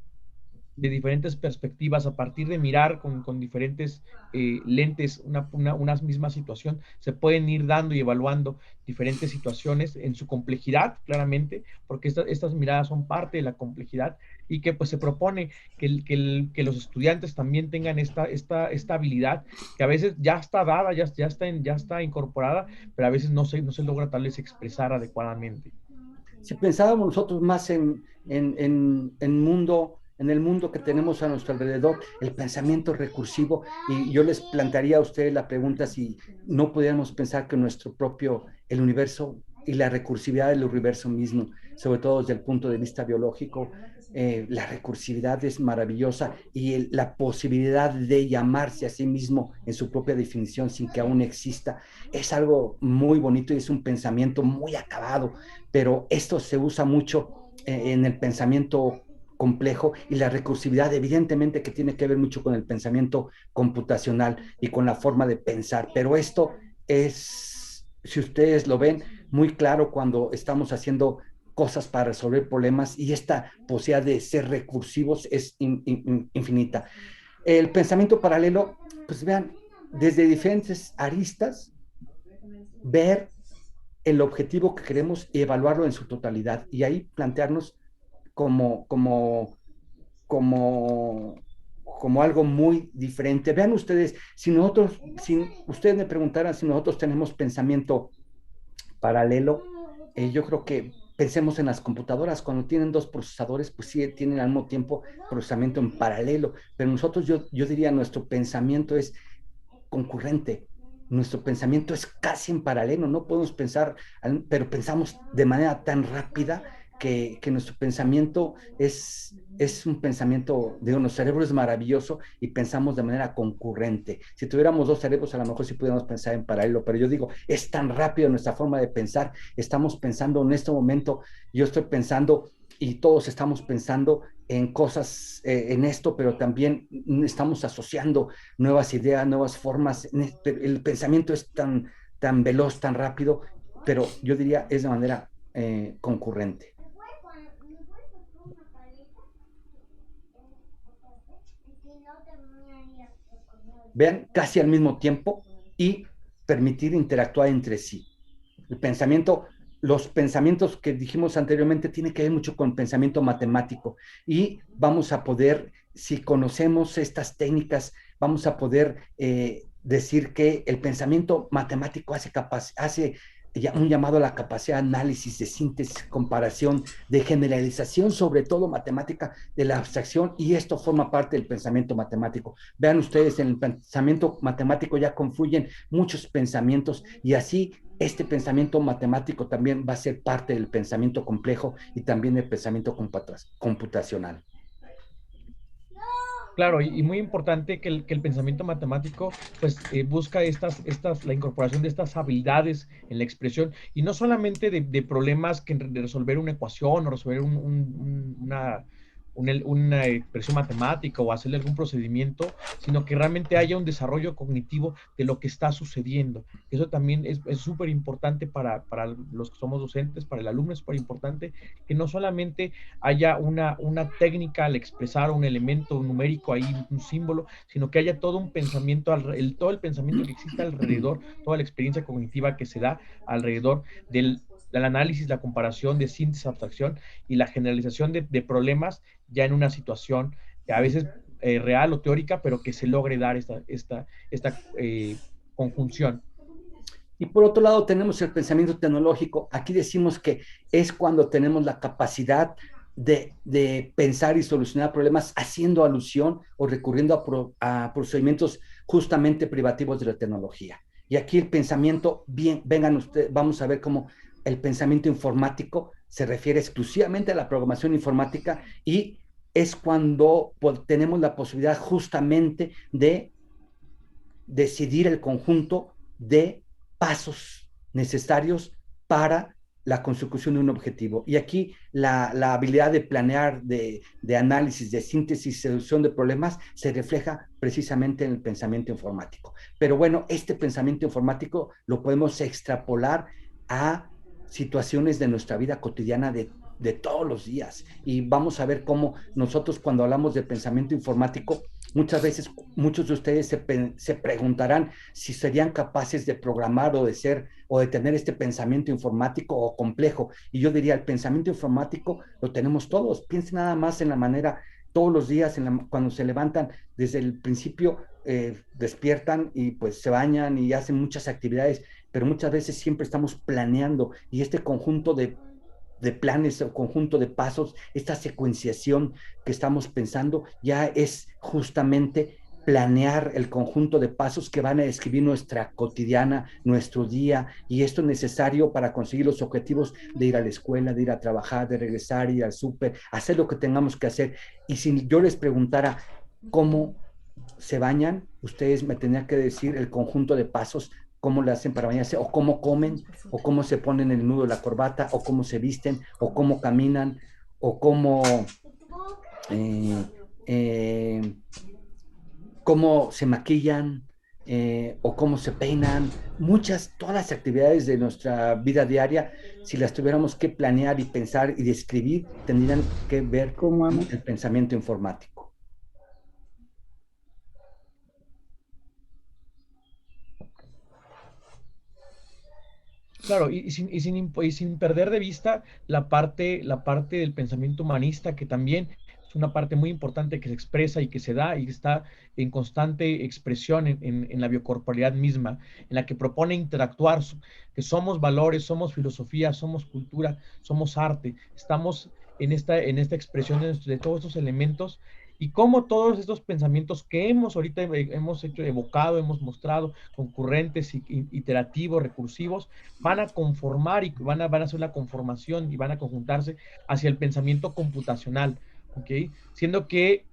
de diferentes perspectivas, a partir de mirar con diferentes lentes una misma situación, se pueden ir dando y evaluando diferentes situaciones en su complejidad, claramente, porque estas miradas son parte de la complejidad y que pues se propone que los estudiantes también tengan esta habilidad que a veces ya está dada, ya está incorporada, pero a veces no se logra tal vez expresar adecuadamente. Si pensábamos nosotros más en mundo en el mundo que tenemos a nuestro alrededor, el pensamiento recursivo, y yo les plantearía a ustedes la pregunta si no pudiéramos pensar que nuestro propio, el universo y la recursividad del universo mismo, sobre todo desde el punto de vista biológico, la recursividad es maravillosa y la posibilidad de llamarse a sí mismo en su propia definición sin que aún exista, es algo muy bonito y es un pensamiento muy acabado, pero esto se usa mucho en el pensamiento complejo y la recursividad evidentemente que tiene que ver mucho con el pensamiento computacional y con la forma de pensar, pero esto es, si ustedes lo ven, muy claro cuando estamos haciendo cosas para resolver problemas y esta posibilidad de ser recursivos es infinita. El pensamiento paralelo, pues vean, desde diferentes aristas, ver el objetivo que queremos y evaluarlo en su totalidad y ahí plantearnos como, como, como, como algo muy diferente. Vean ustedes, si ustedes me preguntaran si nosotros tenemos pensamiento paralelo, yo creo que pensemos en las computadoras, cuando tienen dos procesadores, pues sí tienen al mismo tiempo procesamiento en paralelo, pero nosotros yo diría nuestro pensamiento es concurrente, nuestro pensamiento es casi en paralelo, no podemos pensar, pero pensamos de manera tan rápida que nuestro pensamiento es un pensamiento, de nuestro cerebro es maravilloso y pensamos de manera concurrente. Si tuviéramos dos cerebros, a lo mejor sí pudiéramos pensar en paralelo, pero yo digo, es tan rápido nuestra forma de pensar, estamos pensando en este momento, yo estoy pensando y todos estamos pensando en cosas, en esto, pero también estamos asociando nuevas ideas, nuevas formas. El pensamiento es tan veloz, tan rápido, pero yo diría es de manera concurrente. Vean, casi al mismo tiempo y permitir interactuar entre sí. El pensamiento, los pensamientos que dijimos anteriormente tienen que ver mucho con pensamiento matemático y vamos a poder, si conocemos estas técnicas, vamos a poder decir que el pensamiento matemático hace un llamado a la capacidad de análisis, de síntesis, comparación, de generalización, sobre todo matemática, de la abstracción, y esto forma parte del pensamiento matemático. Vean ustedes, en el pensamiento matemático ya confluyen muchos pensamientos y así este pensamiento matemático también va a ser parte del pensamiento complejo y también del pensamiento computacional. Claro, y muy importante que el pensamiento matemático pues busca la incorporación de estas habilidades en la expresión y no solamente de problemas que de resolver una ecuación o resolver una expresión matemática o hacerle algún procedimiento, sino que realmente haya un desarrollo cognitivo de lo que está sucediendo. Eso también es súper importante para los que somos docentes, para el alumno es súper importante que no solamente haya una técnica al expresar un elemento numérico ahí, un símbolo, sino que haya todo un pensamiento, todo el pensamiento que existe alrededor, toda la experiencia cognitiva que se da alrededor del análisis, la comparación de síntesis, abstracción y la generalización de problemas ya en una situación a veces real o teórica, pero que se logre dar esta conjunción. Y por otro lado tenemos el pensamiento tecnológico. Aquí decimos que es cuando tenemos la capacidad de pensar y solucionar problemas haciendo alusión o recurriendo a procedimientos justamente privativos de la tecnología. Y aquí el pensamiento, bien, vengan ustedes, vamos a ver cómo el pensamiento informático se refiere exclusivamente a la programación informática y es cuando tenemos la posibilidad justamente de decidir el conjunto de pasos necesarios para la consecución de un objetivo. Y aquí la habilidad de planear, de análisis, de síntesis, solución de problemas, se refleja precisamente en el pensamiento informático. Pero bueno, este pensamiento informático lo podemos extrapolar a situaciones de nuestra vida cotidiana de todos los días. Y vamos a ver cómo nosotros cuando hablamos de pensamiento informático, muchas veces muchos de ustedes se preguntarán si serían capaces de programar o de ser o de tener este pensamiento informático o complejo. Y yo diría, el pensamiento informático lo tenemos todos. Piensen nada más en la manera, todos los días, cuando se levantan, desde el principio despiertan y pues se bañan y hacen muchas actividades, pero muchas veces siempre estamos planeando y este conjunto de planes o conjunto de pasos, esta secuenciación que estamos pensando, ya es justamente planear el conjunto de pasos que van a describir nuestra cotidiana, nuestro día, y esto es necesario para conseguir los objetivos de ir a la escuela, de ir a trabajar, de regresar, ir al súper, hacer lo que tengamos que hacer. Y si yo les preguntara cómo se bañan, ustedes me tendrían que decir el conjunto de pasos, cómo le hacen para bañarse, o cómo comen, o cómo se ponen el nudo de la corbata, o cómo se visten, o cómo caminan, o eh, eh, cómo se maquillan, o cómo se peinan. Todas las actividades de nuestra vida diaria, si las tuviéramos que planear y pensar y describir, tendrían que ver con el pensamiento informático. Claro, y sin perder de vista la parte del pensamiento humanista, que también es una parte muy importante que se expresa y que se da y que está en constante expresión en la biocorporalidad misma, en la que propone interactuar, que somos valores, somos filosofía, somos cultura, somos arte, estamos en esta expresión de todos estos elementos y cómo todos estos pensamientos que ahorita hemos hecho, evocado, hemos mostrado, concurrentes, iterativos, recursivos, van a conformar y van a hacer una conformación y van a conjuntarse hacia el pensamiento computacional, ¿ok? Siendo que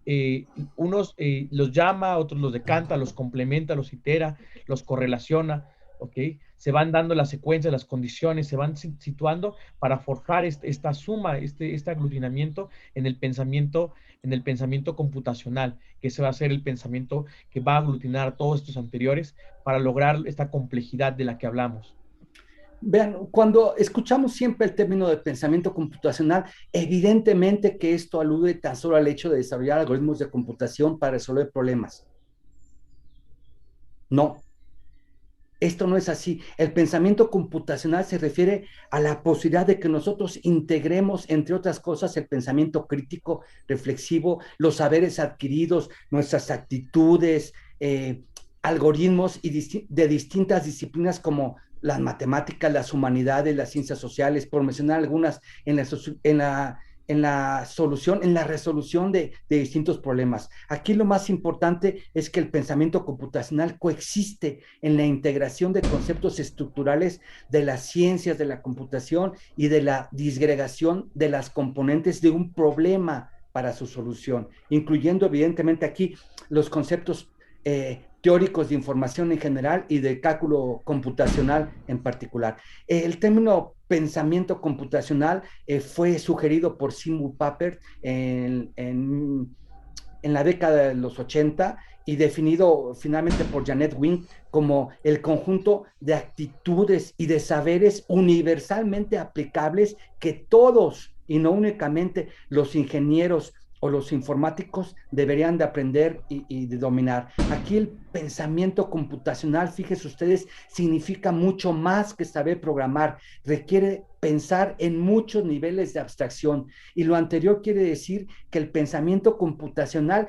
unos los llama, otros los decanta, los complementa, los itera, los correlaciona, ¿ok? Se van dando las secuencias, las condiciones, se van situando para forjar esta suma, este aglutinamiento en el pensamiento computacional, que ese va a ser el pensamiento que va a aglutinar todos estos anteriores para lograr esta complejidad de la que hablamos. Vean, cuando escuchamos siempre el término de pensamiento computacional, evidentemente que esto alude tan solo al hecho de desarrollar algoritmos de computación para resolver problemas. No, esto no es así. El pensamiento computacional se refiere a la posibilidad de que nosotros integremos, entre otras cosas, el pensamiento crítico, reflexivo, los saberes adquiridos, nuestras actitudes, algoritmos de distintas disciplinas como las matemáticas, las humanidades, las ciencias sociales, por mencionar algunas, en la resolución de distintos problemas. Aquí lo más importante es que el pensamiento computacional coexiste en la integración de conceptos estructurales de las ciencias de la computación y de la disgregación de las componentes de un problema para su solución, incluyendo evidentemente aquí los conceptos teóricos de información en general y de cálculo computacional en particular. El término pensamiento computacional fue sugerido por Seymour Papert en la década de los 80 y definido finalmente por Janet Wing como el conjunto de actitudes y de saberes universalmente aplicables que todos, y no únicamente los ingenieros o los informáticos, deberían de aprender y de dominar. Aquí el pensamiento computacional, fíjense ustedes, significa mucho más que saber programar, requiere pensar en muchos niveles de abstracción, y lo anterior quiere decir que el pensamiento computacional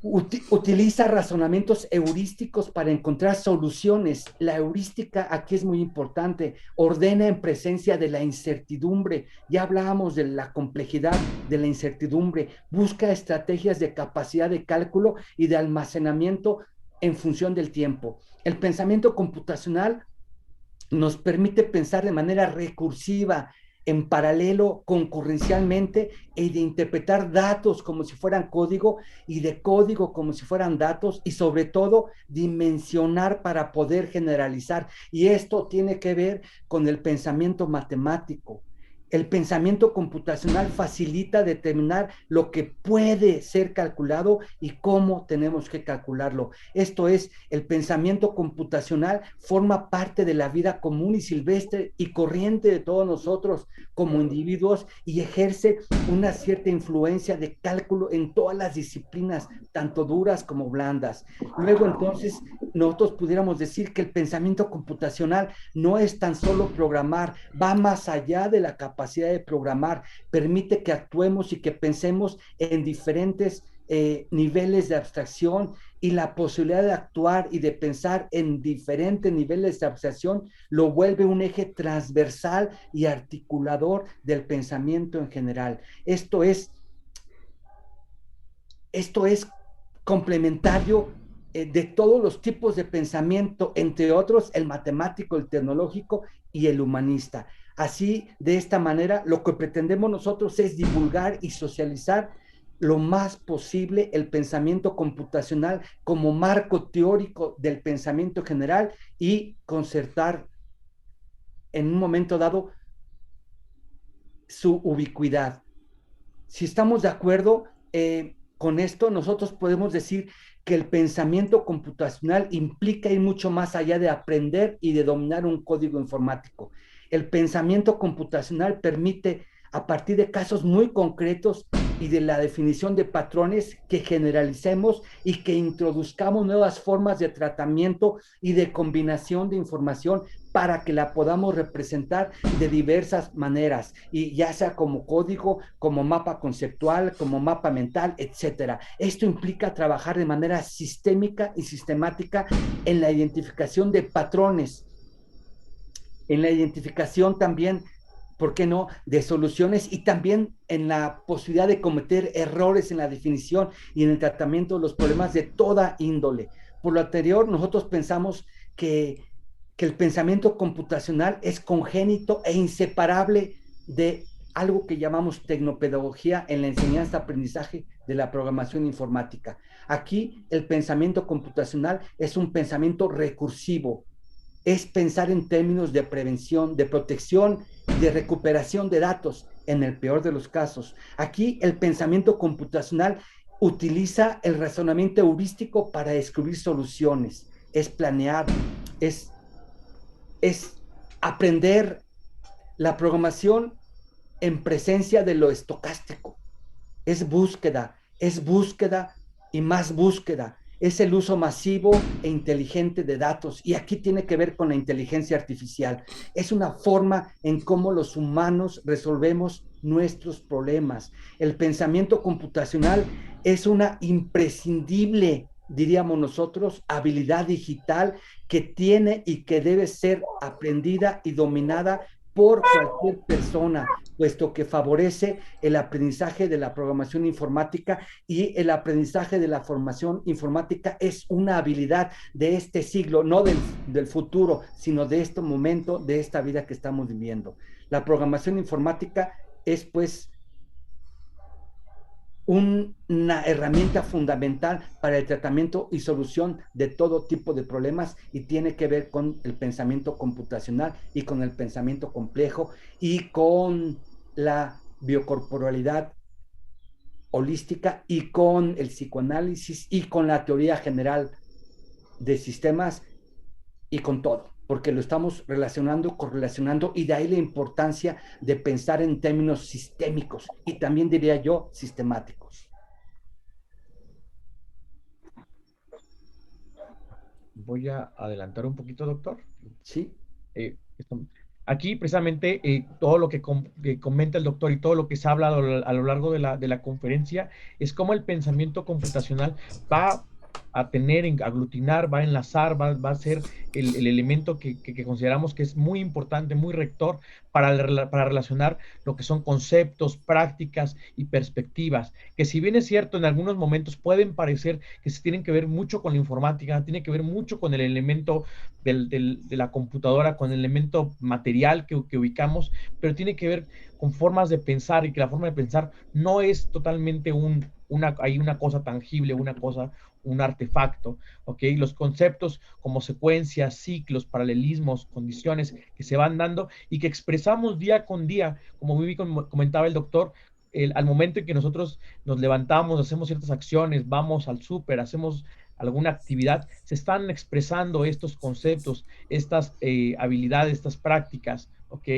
utiliza razonamientos heurísticos para encontrar soluciones. La heurística aquí es muy importante, ordena en presencia de la incertidumbre. Ya hablábamos de la complejidad de la incertidumbre, busca estrategias de capacidad de cálculo y de almacenamiento en función del tiempo. El pensamiento computacional nos permite pensar de manera recursiva, en paralelo, concurrencialmente, y de interpretar datos como si fueran código y de código como si fueran datos, y sobre todo dimensionar para poder generalizar. Y esto tiene que ver con el pensamiento matemático. El pensamiento computacional facilita determinar lo que puede ser calculado y cómo tenemos que calcularlo. Esto es, el pensamiento computacional forma parte de la vida común y silvestre y corriente de todos nosotros como individuos y ejerce una cierta influencia de cálculo en todas las disciplinas, tanto duras como blandas. Luego, entonces, nosotros pudiéramos decir que el pensamiento computacional no es tan solo programar, va más allá de la capacidad de programar, permite que actuemos y que pensemos en diferentes niveles de abstracción y la posibilidad de actuar y de pensar en diferentes niveles de abstracción lo vuelve un eje transversal y articulador del pensamiento en general. Esto es complementario de todos los tipos de pensamiento, entre otros el matemático, el tecnológico y el humanista. Así, de esta manera, lo que pretendemos nosotros es divulgar y socializar lo más posible el pensamiento computacional como marco teórico del pensamiento general y concertar en un momento dado su ubicuidad. Si estamos de acuerdo con esto, nosotros podemos decir que el pensamiento computacional implica ir mucho más allá de aprender y de dominar un código informático. El pensamiento computacional permite, a partir de casos muy concretos y de la definición de patrones, que generalicemos y que introduzcamos nuevas formas de tratamiento y de combinación de información para que la podamos representar de diversas maneras, y ya sea como código, como mapa conceptual, como mapa mental, etcétera. Esto implica trabajar de manera sistémica y sistemática en la identificación de patrones, en la identificación también, ¿por qué no?, de soluciones, y también en la posibilidad de cometer errores en la definición y en el tratamiento de los problemas de toda índole. Por lo anterior, nosotros pensamos que el pensamiento computacional es congénito e inseparable de algo que llamamos tecnopedagogía en la enseñanza-aprendizaje de la programación informática. Aquí el pensamiento computacional es un pensamiento recursivo, es pensar en términos de prevención, de protección, de recuperación de datos, en el peor de los casos. Aquí el pensamiento computacional utiliza el razonamiento heurístico para descubrir soluciones, es planear, es aprender la programación en presencia de lo estocástico. Es búsqueda y más búsqueda. Es el uso masivo e inteligente de datos. Y aquí tiene que ver con la inteligencia artificial. Es una forma en cómo los humanos resolvemos nuestros problemas. El pensamiento computacional es una imprescindible, diríamos nosotros, habilidad digital que tiene y que debe ser aprendida y dominada por cualquier persona, puesto que favorece el aprendizaje de la programación informática, y el aprendizaje de la formación informática es una habilidad de este siglo, no del futuro, sino de este momento, de esta vida que estamos viviendo. La programación informática es, pues, una herramienta fundamental para el tratamiento y solución de todo tipo de problemas, y tiene que ver con el pensamiento computacional y con el pensamiento complejo y con la biocorporalidad holística y con el psicoanálisis y con la teoría general de sistemas y con todo, porque lo estamos relacionando, correlacionando, y de ahí la importancia de pensar en términos sistémicos y también, diría yo, sistemáticos. Voy a adelantar un poquito, doctor. Sí. Aquí, precisamente, todo lo que comenta el doctor y todo lo que se ha hablado a lo largo de la conferencia es cómo el pensamiento computacional va a tener, aglutinar, va a enlazar, va a ser el elemento que consideramos que es muy importante, muy rector para relacionar lo que son conceptos, prácticas y perspectivas, que si bien es cierto, en algunos momentos pueden parecer que se tienen que ver mucho con la informática, tiene que ver mucho con el elemento de la computadora, con el elemento material que ubicamos, pero tiene que ver con formas de pensar, y que la forma de pensar no es totalmente hay una cosa tangible, un artefacto, ¿ok? Los conceptos como secuencias, ciclos, paralelismos, condiciones que se van dando y que expresamos día con día, como muy bien comentaba el doctor, al momento en que nosotros nos levantamos, hacemos ciertas acciones, vamos al súper, hacemos alguna actividad, se están expresando estos conceptos, estas habilidades, estas prácticas, ¿ok?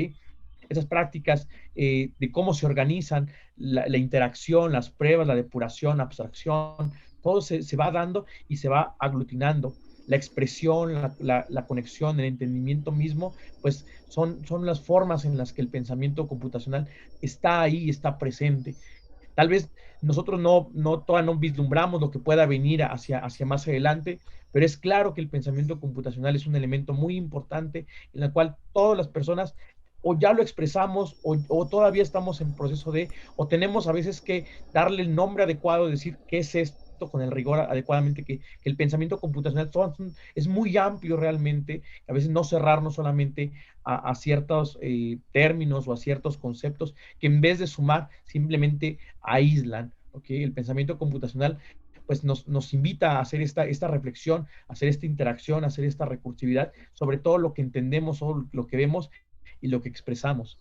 Esas prácticas de cómo se organizan, la interacción, las pruebas, la depuración, la abstracción, todo se va dando y se va aglutinando. La expresión, la conexión, el entendimiento mismo, pues son las formas en las que el pensamiento computacional está ahí, está presente. Tal vez nosotros todavía no vislumbramos lo que pueda venir hacia más adelante, pero es claro que el pensamiento computacional es un elemento muy importante en el cual todas las personas o ya lo expresamos o todavía estamos en proceso o tenemos a veces que darle el nombre adecuado, decir qué es esto con el rigor adecuadamente, que el pensamiento computacional es muy amplio realmente, a veces no cerrarnos solamente a ciertos términos o a ciertos conceptos que en vez de sumar simplemente aíslan. ¿Okay? El pensamiento computacional pues nos invita a hacer esta reflexión, a hacer esta interacción, a hacer esta recursividad sobre todo lo que entendemos o lo que vemos y lo que expresamos.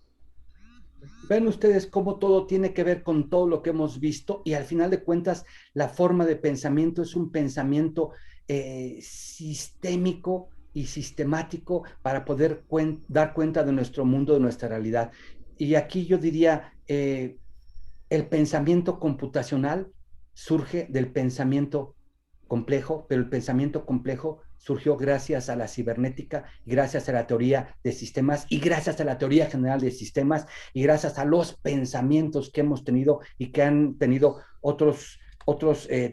Ven ustedes cómo todo tiene que ver con todo lo que hemos visto y al final de cuentas la forma de pensamiento es un pensamiento sistémico y sistemático para poder dar cuenta de nuestro mundo, de nuestra realidad. Y aquí yo diría, el pensamiento computacional surge del pensamiento complejo, pero el pensamiento complejo surgió gracias a la cibernética, gracias a la teoría de sistemas y gracias a la teoría general de sistemas y gracias a los pensamientos que hemos tenido y que han tenido otros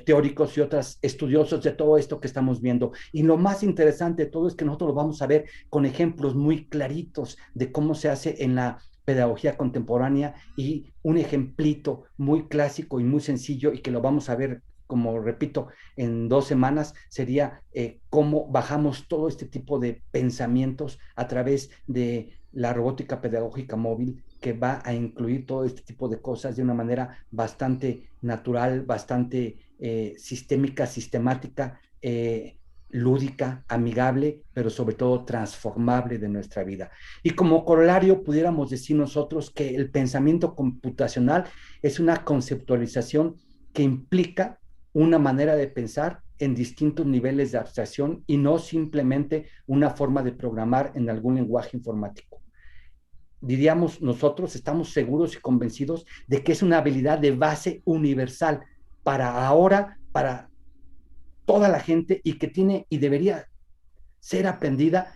teóricos y otros estudiosos de todo esto que estamos viendo. Y lo más interesante de todo es que nosotros lo vamos a ver con ejemplos muy claritos de cómo se hace en la pedagogía contemporánea y un ejemplito muy clásico y muy sencillo y que lo vamos a ver, como repito, en 2 semanas, sería cómo bajamos todo este tipo de pensamientos a través de la robótica pedagógica móvil que va a incluir todo este tipo de cosas de una manera bastante natural, bastante sistémica, sistemática, lúdica, amigable, pero sobre todo transformable de nuestra vida. Y como corolario, pudiéramos decir nosotros que el pensamiento computacional es una conceptualización que implica una manera de pensar en distintos niveles de abstracción y no simplemente una forma de programar en algún lenguaje informático. Diríamos nosotros, estamos seguros y convencidos de que es una habilidad de base universal para ahora, para toda la gente y que tiene y debería ser aprendida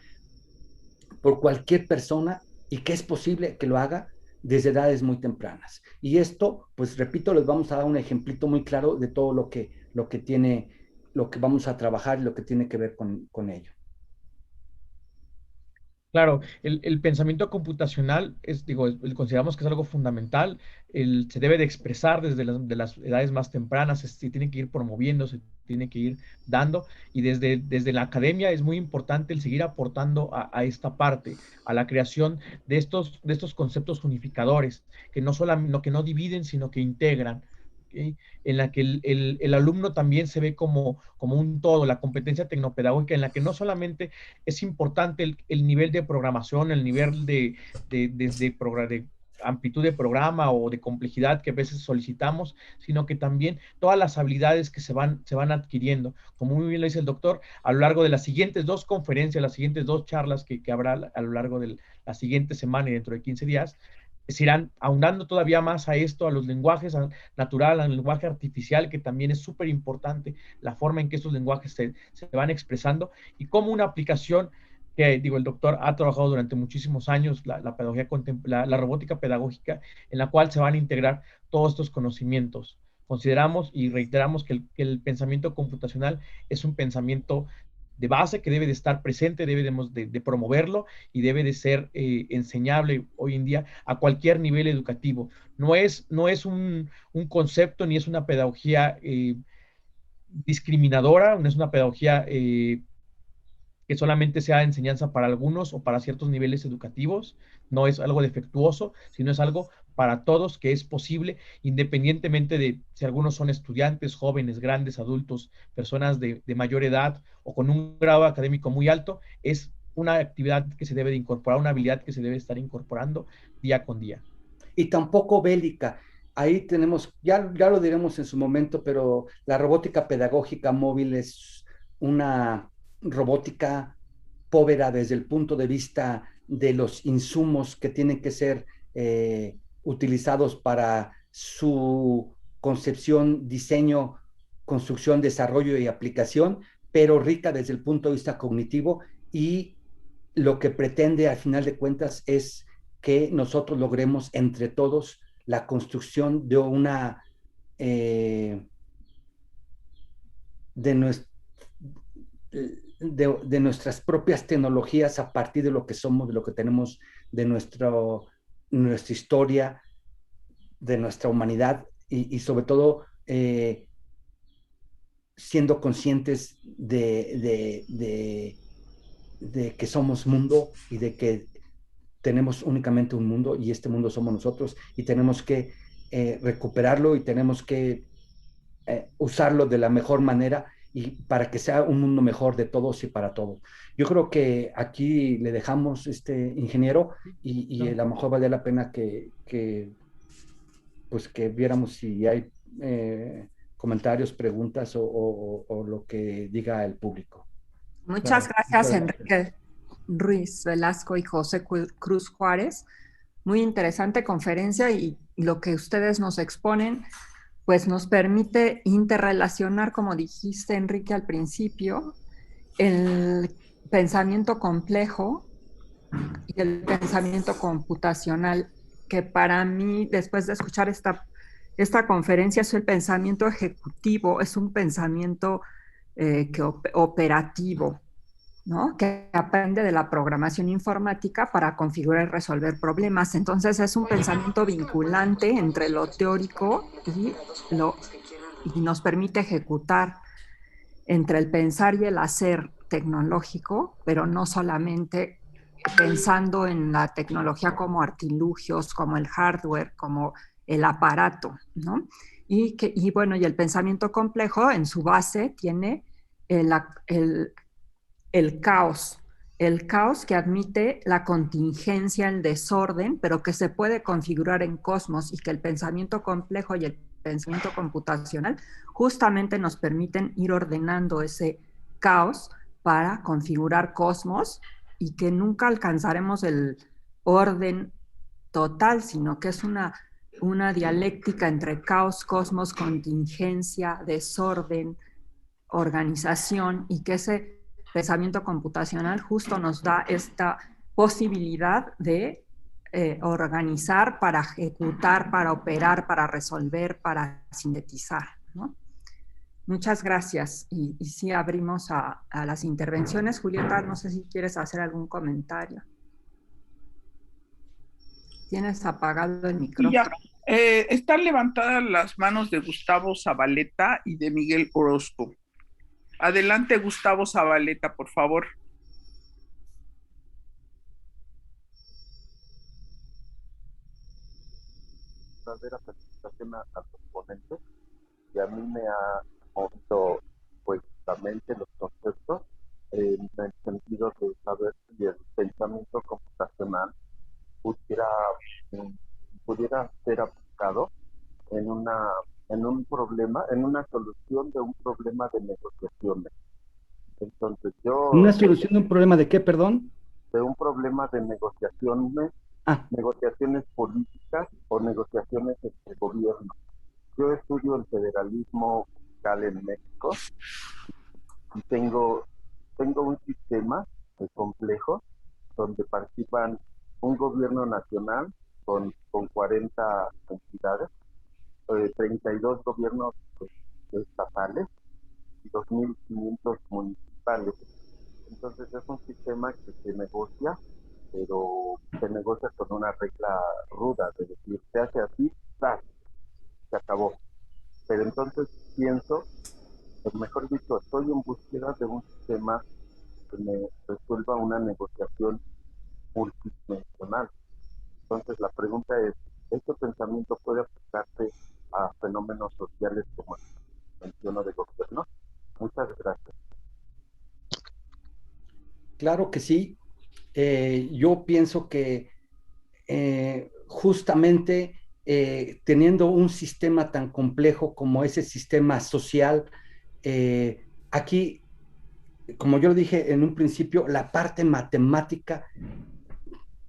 por cualquier persona y que es posible que lo haga desde edades muy tempranas. Y esto, pues repito, les vamos a dar un ejemplito muy claro de todo lo que tiene, lo que vamos a trabajar y lo que tiene que ver con ello. Claro, el pensamiento computacional consideramos que es algo fundamental, se debe de expresar desde de las edades más tempranas, se tiene que ir promoviendo, se tiene que ir dando, y desde la academia es muy importante el seguir aportando a esta parte, a la creación de estos conceptos unificadores, que no solamente, que no dividen, sino que integran. ¿Okay? En la que el alumno también se ve como un todo, la competencia tecnopedagógica, en la que no solamente es importante el nivel de programación, el nivel de amplitud de programa o de complejidad que a veces solicitamos, sino que también todas las habilidades que se van adquiriendo. Como muy bien lo dice el doctor, a lo largo de las siguientes 2 conferencias, las siguientes 2 charlas que habrá a lo largo de la siguiente semana y dentro de 15 días, se irán aunando todavía más a esto, a los lenguajes natural, al lenguaje artificial, que también es súper importante la forma en que estos lenguajes se van expresando y cómo una aplicación que, digo, el doctor ha trabajado durante muchísimos años, la pedagogía la robótica pedagógica, en la cual se van a integrar todos estos conocimientos. Consideramos y reiteramos que el pensamiento computacional es un pensamiento de base que debe de estar presente, debemos de promoverlo y debe de ser enseñable hoy en día a cualquier nivel educativo. No es un concepto ni es una pedagogía discriminadora, no es una pedagogía que solamente sea enseñanza para algunos o para ciertos niveles educativos, no es algo defectuoso, sino es algo para todos que es posible, independientemente de si algunos son estudiantes, jóvenes, grandes, adultos, personas de mayor edad o con un grado académico muy alto, es una actividad que se debe de incorporar, una habilidad que se debe estar incorporando día con día. Y tampoco bélica. Ahí tenemos, ya lo diremos en su momento, pero la robótica pedagógica móvil es una robótica povera desde el punto de vista de los insumos que tienen que ser utilizados para su concepción, diseño, construcción, desarrollo y aplicación, pero rica desde el punto de vista cognitivo y lo que pretende al final de cuentas es que nosotros logremos entre todos la construcción de una de, nues- de nuestras propias tecnologías a partir de lo que somos, de lo que tenemos, de nuestra historia, de nuestra humanidad y sobre todo siendo conscientes de que somos mundo y de que tenemos únicamente un mundo y este mundo somos nosotros y tenemos que recuperarlo y tenemos que usarlo de la mejor manera y para que sea un mundo mejor de todos y para todos. Yo creo que aquí le dejamos, ingeniero, y a lo mejor vale la pena pues que viéramos si hay comentarios, preguntas o lo que diga el público. Muchas Claro. gracias, Enrique Ruiz Velasco y José Cruz Juárez. Muy interesante conferencia y lo que ustedes nos exponen pues nos permite interrelacionar, como dijiste, Enrique, al principio, el pensamiento complejo y el pensamiento computacional, que para mí, después de escuchar esta conferencia, es el pensamiento ejecutivo, es un pensamiento operativo, ¿no? Que aprende de la programación informática para configurar y resolver problemas. Entonces es un pensamiento vinculante entre lo teórico y nos permite ejecutar entre el pensar y el hacer tecnológico, pero no solamente pensando en la tecnología como artilugios, como el hardware, como el aparato, ¿no? Y bueno, y el pensamiento complejo en su base tiene el el caos que admite la contingencia, el desorden, pero que se puede configurar en cosmos y que el pensamiento complejo y el pensamiento computacional justamente nos permiten ir ordenando ese caos para configurar cosmos y que nunca alcanzaremos el orden total, sino que es una dialéctica entre caos, cosmos, contingencia, desorden, organización y que ese pensamiento computacional justo nos da esta posibilidad de organizar para ejecutar, para operar, para resolver, para sintetizar, ¿no? Muchas gracias. Y sí abrimos a las intervenciones. Julieta, no sé si quieres hacer algún comentario. Tienes apagado el micrófono. Ya, están levantadas las manos de Gustavo Zabaleta y de Miguel Orozco. Adelante, Gustavo Zabaleta, por favor. Verdadera felicitación a los ponentes y a mí me ha movido pues la mente, los conceptos, en el sentido de saber si el pensamiento computacional pudiera, pudiera ser aplicado en un problema, en una solución de un problema de negociaciones. Entonces ¿Una solución de un problema de qué, perdón? De un problema de negociaciones, negociaciones políticas o negociaciones entre gobiernos. Yo estudio el federalismo fiscal en México y tengo un sistema complejo donde participan un gobierno nacional con 40 entidades, 32 gobiernos estatales y 2.500 municipales. Entonces es un sistema que se negocia, pero se negocia con una regla ruda, de decir, se hace así, se acabó. Pero entonces pienso, o mejor dicho, estoy en búsqueda de un sistema que me resuelva una negociación multidimensional. Entonces la pregunta es, ¿este pensamiento puede aplicarse a fenómenos sociales como el que menciono de gobierno? Muchas gracias. Claro que sí. Yo pienso que justamente teniendo un sistema tan complejo como ese sistema social, aquí, como yo lo dije en un principio, la parte matemática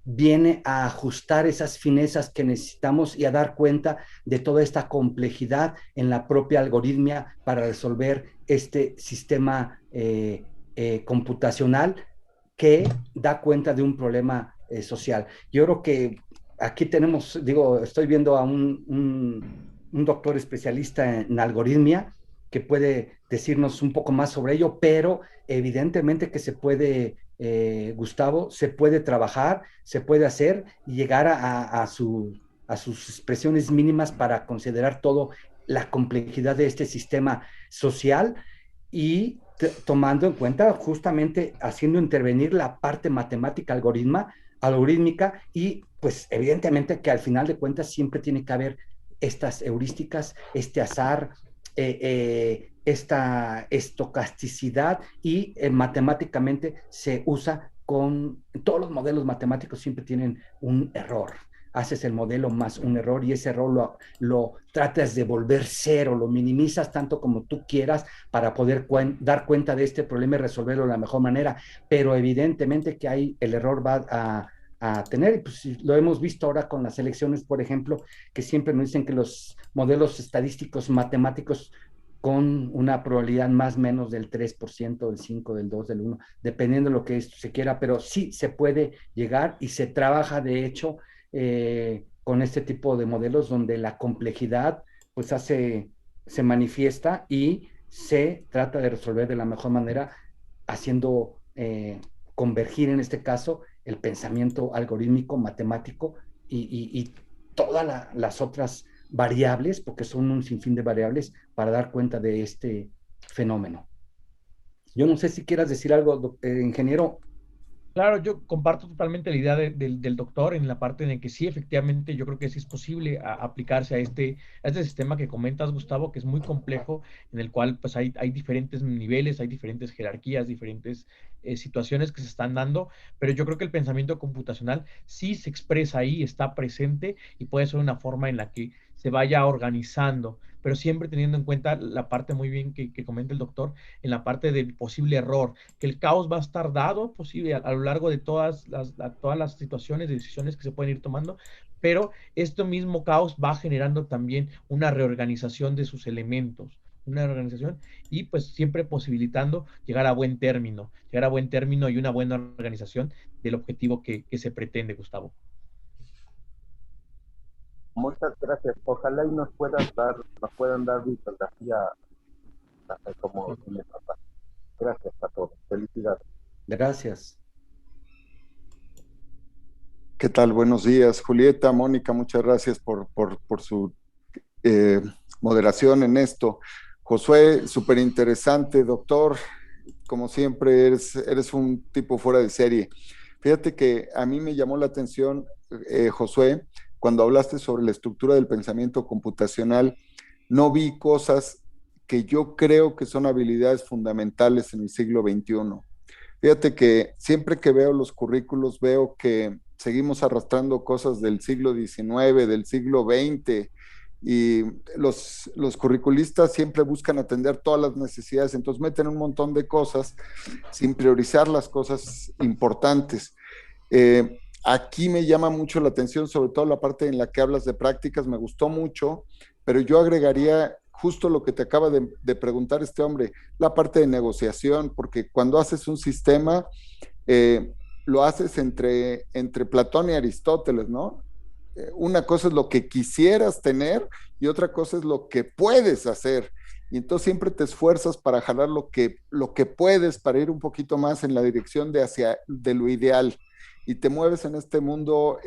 viene a ajustar esas finezas que necesitamos y a dar cuenta de toda esta complejidad en la propia algoritmia para resolver este sistema computacional que da cuenta de un problema social. Yo creo que aquí tenemos, digo, estoy viendo a un doctor especialista en algoritmia que puede decirnos un poco más sobre ello, pero evidentemente que se puede, Gustavo, se puede trabajar, se puede hacer y llegar a sus expresiones mínimas para considerar todo la complejidad de este sistema social y tomando en cuenta justamente haciendo intervenir la parte matemática algorítmica y pues evidentemente que al final de cuentas siempre tiene que haber estas heurísticas, este azar, esta estocasticidad y matemáticamente se usa con todos los modelos matemáticos siempre tienen un error. Haces el modelo más un error y ese error lo tratas de volver cero, lo minimizas tanto como tú quieras para poder dar cuenta de este problema y resolverlo de la mejor manera, pero evidentemente que ahí el error va a tener, pues lo hemos visto ahora con las elecciones, por ejemplo, que siempre nos dicen que los modelos estadísticos matemáticos con una probabilidad más o menos del 3%, del 5%, del 2%, del 1%, dependiendo de lo que se quiera, pero sí se puede llegar y se trabaja de hecho con este tipo de modelos donde la complejidad pues se manifiesta y se trata de resolver de la mejor manera haciendo convergir en este caso el pensamiento algorítmico, matemático y todas las otras variables, porque son un sinfín de variables para dar cuenta de este fenómeno. Yo no sé si quieras decir algo, ingeniero. Claro, yo comparto totalmente la idea del doctor en la parte en la que sí, efectivamente, yo creo que sí es posible aplicarse a este sistema que comentas, Gustavo, que es muy complejo, en el cual pues hay diferentes niveles, hay diferentes jerarquías, diferentes situaciones que se están dando, pero yo creo que el pensamiento computacional sí se expresa ahí, está presente y puede ser una forma en la que se vaya organizando, pero siempre teniendo en cuenta la parte muy bien que comenta el doctor, en la parte del posible error, que el caos va a estar dado posible a lo largo de todas las situaciones de decisiones que se pueden ir tomando, pero este mismo caos va generando también una reorganización de sus elementos, una reorganización y pues siempre posibilitando llegar a buen término y una buena organización del objetivo que se pretende, Gustavo. Muchas gracias. Ojalá y nos puedan dar bibliografía como en esta parte. Gracias a todos. Felicidades. Gracias. ¿Qué tal? Buenos días, Julieta, Mónica, muchas gracias por su moderación en esto. Josué, súper interesante, doctor, como siempre eres un tipo fuera de serie. Fíjate que a mí me llamó la atención, Josué, cuando hablaste sobre la estructura del pensamiento computacional, no vi cosas que yo creo que son habilidades fundamentales en el siglo XXI. Fíjate que siempre que veo los currículos veo que seguimos arrastrando cosas del siglo XIX, del siglo XX, y los curriculistas siempre buscan atender todas las necesidades, entonces meten un montón de cosas sin priorizar las cosas importantes. Aquí me llama mucho la atención, sobre todo la parte en la que hablas de prácticas, me gustó mucho, pero yo agregaría justo lo que te acaba de preguntar este hombre, la parte de negociación, porque cuando haces un sistema, lo haces entre Platón y Aristóteles, ¿no? Una cosa es lo que quisieras tener y otra cosa es lo que puedes hacer. Y entonces siempre te esfuerzas para jalar lo que puedes, para ir un poquito más en la dirección de lo ideal. Y te mueves en este mundo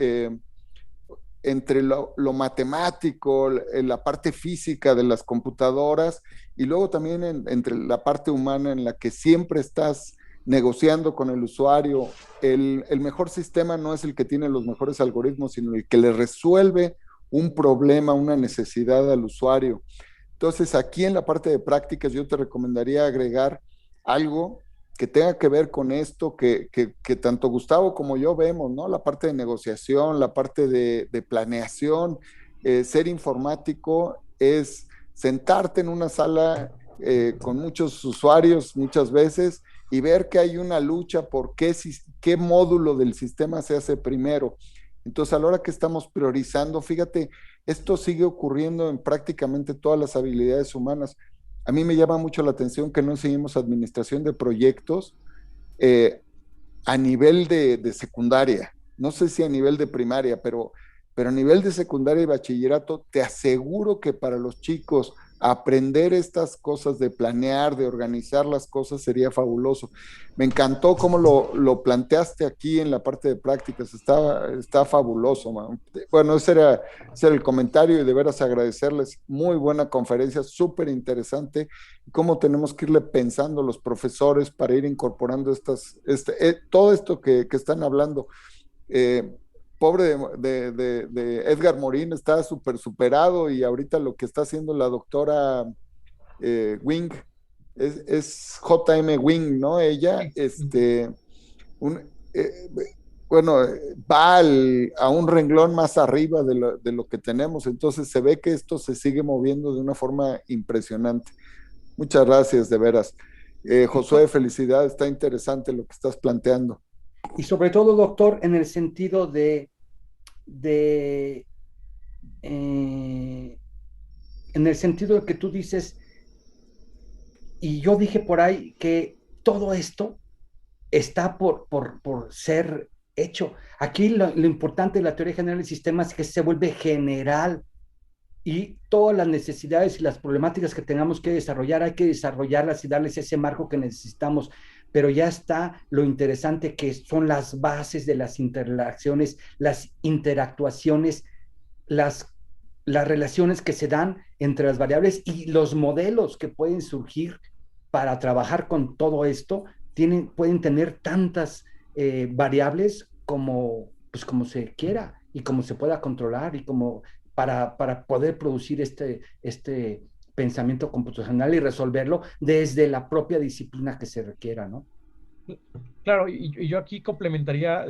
entre lo matemático, la parte física de las computadoras y luego también entre la parte humana en la que siempre estás negociando con el usuario. El mejor sistema no es el que tiene los mejores algoritmos, sino el que le resuelve un problema, una necesidad al usuario. Entonces, aquí en la parte de prácticas yo te recomendaría agregar algo que tenga que ver con esto que tanto Gustavo como yo vemos, ¿no? La parte de negociación, la parte de planeación. Ser informático es sentarte en una sala con muchos usuarios muchas veces y ver que hay una lucha por qué módulo del sistema se hace primero. Entonces, a la hora que estamos priorizando, fíjate, esto sigue ocurriendo en prácticamente todas las habilidades humanas. A mí me llama mucho la atención que no enseñemos administración de proyectos a nivel de secundaria. No sé si a nivel de primaria, pero pero a nivel de secundaria y bachillerato, te aseguro que para los chicos aprender estas cosas de planear, de organizar las cosas sería fabuloso. Me encantó cómo lo planteaste aquí en la parte de prácticas, está fabuloso, man. Bueno, ese era el comentario y de veras agradecerles, muy buena conferencia, súper interesante, cómo tenemos que irle pensando los profesores para ir incorporando todo esto que están hablando. Pobre de Edgar Morin, está superado, y ahorita lo que está haciendo la doctora Wing es JM Wing, ¿no? Ella, bueno, va a un renglón más arriba de lo que tenemos, entonces se ve que esto se sigue moviendo de una forma impresionante. Muchas gracias, de veras. Josué, felicidades, está interesante lo que estás planteando. Y sobre todo, doctor, en el sentido en el sentido de que tú dices, y yo dije por ahí, que todo esto está por ser hecho. Aquí lo importante de la teoría general de sistemas es que se vuelve general, y todas las necesidades y las problemáticas que tengamos que desarrollar, hay que desarrollarlas y darles ese marco que necesitamos. Pero ya está lo interesante, que son las bases de las interrelaciones, las interactuaciones, las relaciones que se dan entre las variables, y los modelos que pueden surgir para trabajar con todo esto pueden tener tantas variables como se quiera y como se pueda controlar, y como para poder producir este pensamiento computacional y resolverlo desde la propia disciplina que se requiera, ¿no? Claro, y yo aquí complementaría,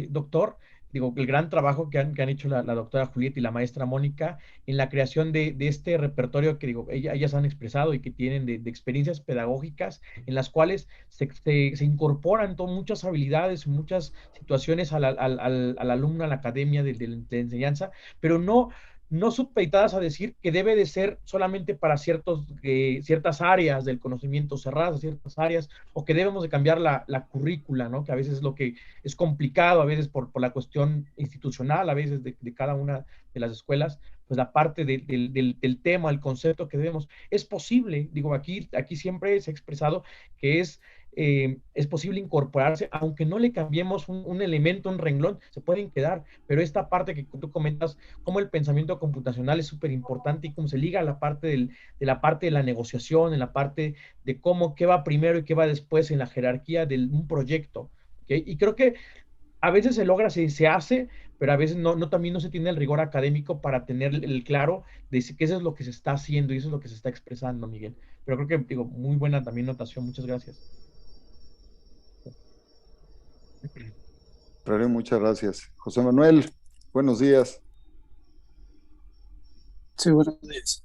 doctor, digo, el gran trabajo que han hecho la doctora Julieta y la maestra Mónica en la creación de este repertorio que, digo, ellas han expresado y que tienen de experiencias pedagógicas en las cuales se incorporan muchas habilidades, muchas situaciones al alumno, a la academia de enseñanza, pero no supeditadas a decir que debe de ser solamente para ciertas áreas del conocimiento, cerradas, ciertas áreas, o que debemos de cambiar la currícula, ¿no? Que a veces es lo que es complicado, a veces por la cuestión institucional, a veces de cada una de las escuelas, pues la parte del tema, el concepto que debemos. Es posible, digo, aquí siempre se ha expresado que es posible incorporarse, aunque no le cambiemos un elemento, un renglón, se pueden quedar, pero esta parte que tú comentas, como el pensamiento computacional es súper importante y cómo se liga a la parte de la negociación, en la parte de qué va primero y qué va después en la jerarquía de un proyecto, ¿okay? Y creo que a veces se logra, se hace, pero a veces también no se tiene el rigor académico para tener el claro de que eso es lo que se está haciendo y eso es lo que se está expresando, Miguel. Pero creo que, digo, muy buena también notación, muchas gracias. Muchas gracias. José Manuel, buenos días. Sí, buenos días.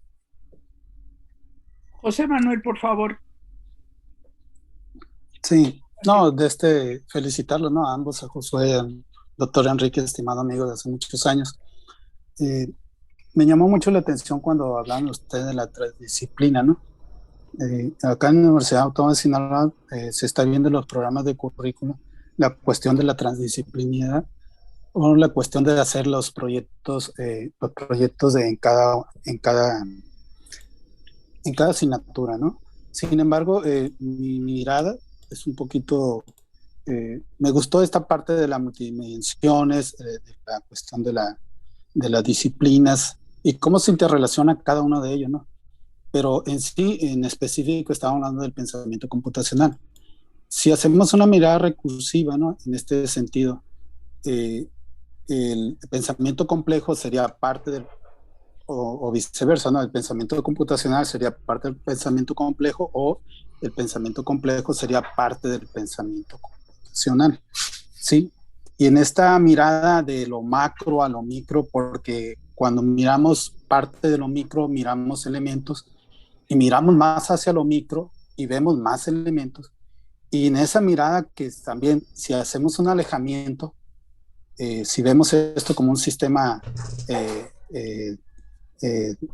José Manuel, por favor. Sí, no, felicitarlo, ¿no? A ambos, a Josué, al doctor Enrique, estimado amigo de hace muchos años. Me llamó mucho la atención cuando hablaban ustedes de la transdisciplina, ¿no? Acá en la Universidad Autónoma de Sinaloa se está viendo los programas de currículo, la cuestión de la transdisciplinaridad, o la cuestión de hacer los proyectos en cada asignatura, ¿no? Sin embargo, mi mirada es un poquito, me gustó esta parte de las multidimensiones, de la cuestión de las disciplinas y cómo se interrelaciona cada uno de ellos, ¿no? Pero en específico, estaba hablando del pensamiento computacional. Si hacemos una mirada recursiva, ¿no? En este sentido, el pensamiento complejo sería parte o viceversa, ¿no? El pensamiento computacional sería parte del pensamiento complejo, o el pensamiento complejo sería parte del pensamiento computacional, ¿sí? Y en esta mirada de lo macro a lo micro, porque cuando miramos parte de lo micro, miramos elementos, y miramos más hacia lo micro y vemos más elementos. Y en esa mirada que también, si hacemos un alejamiento, si vemos esto como un sistema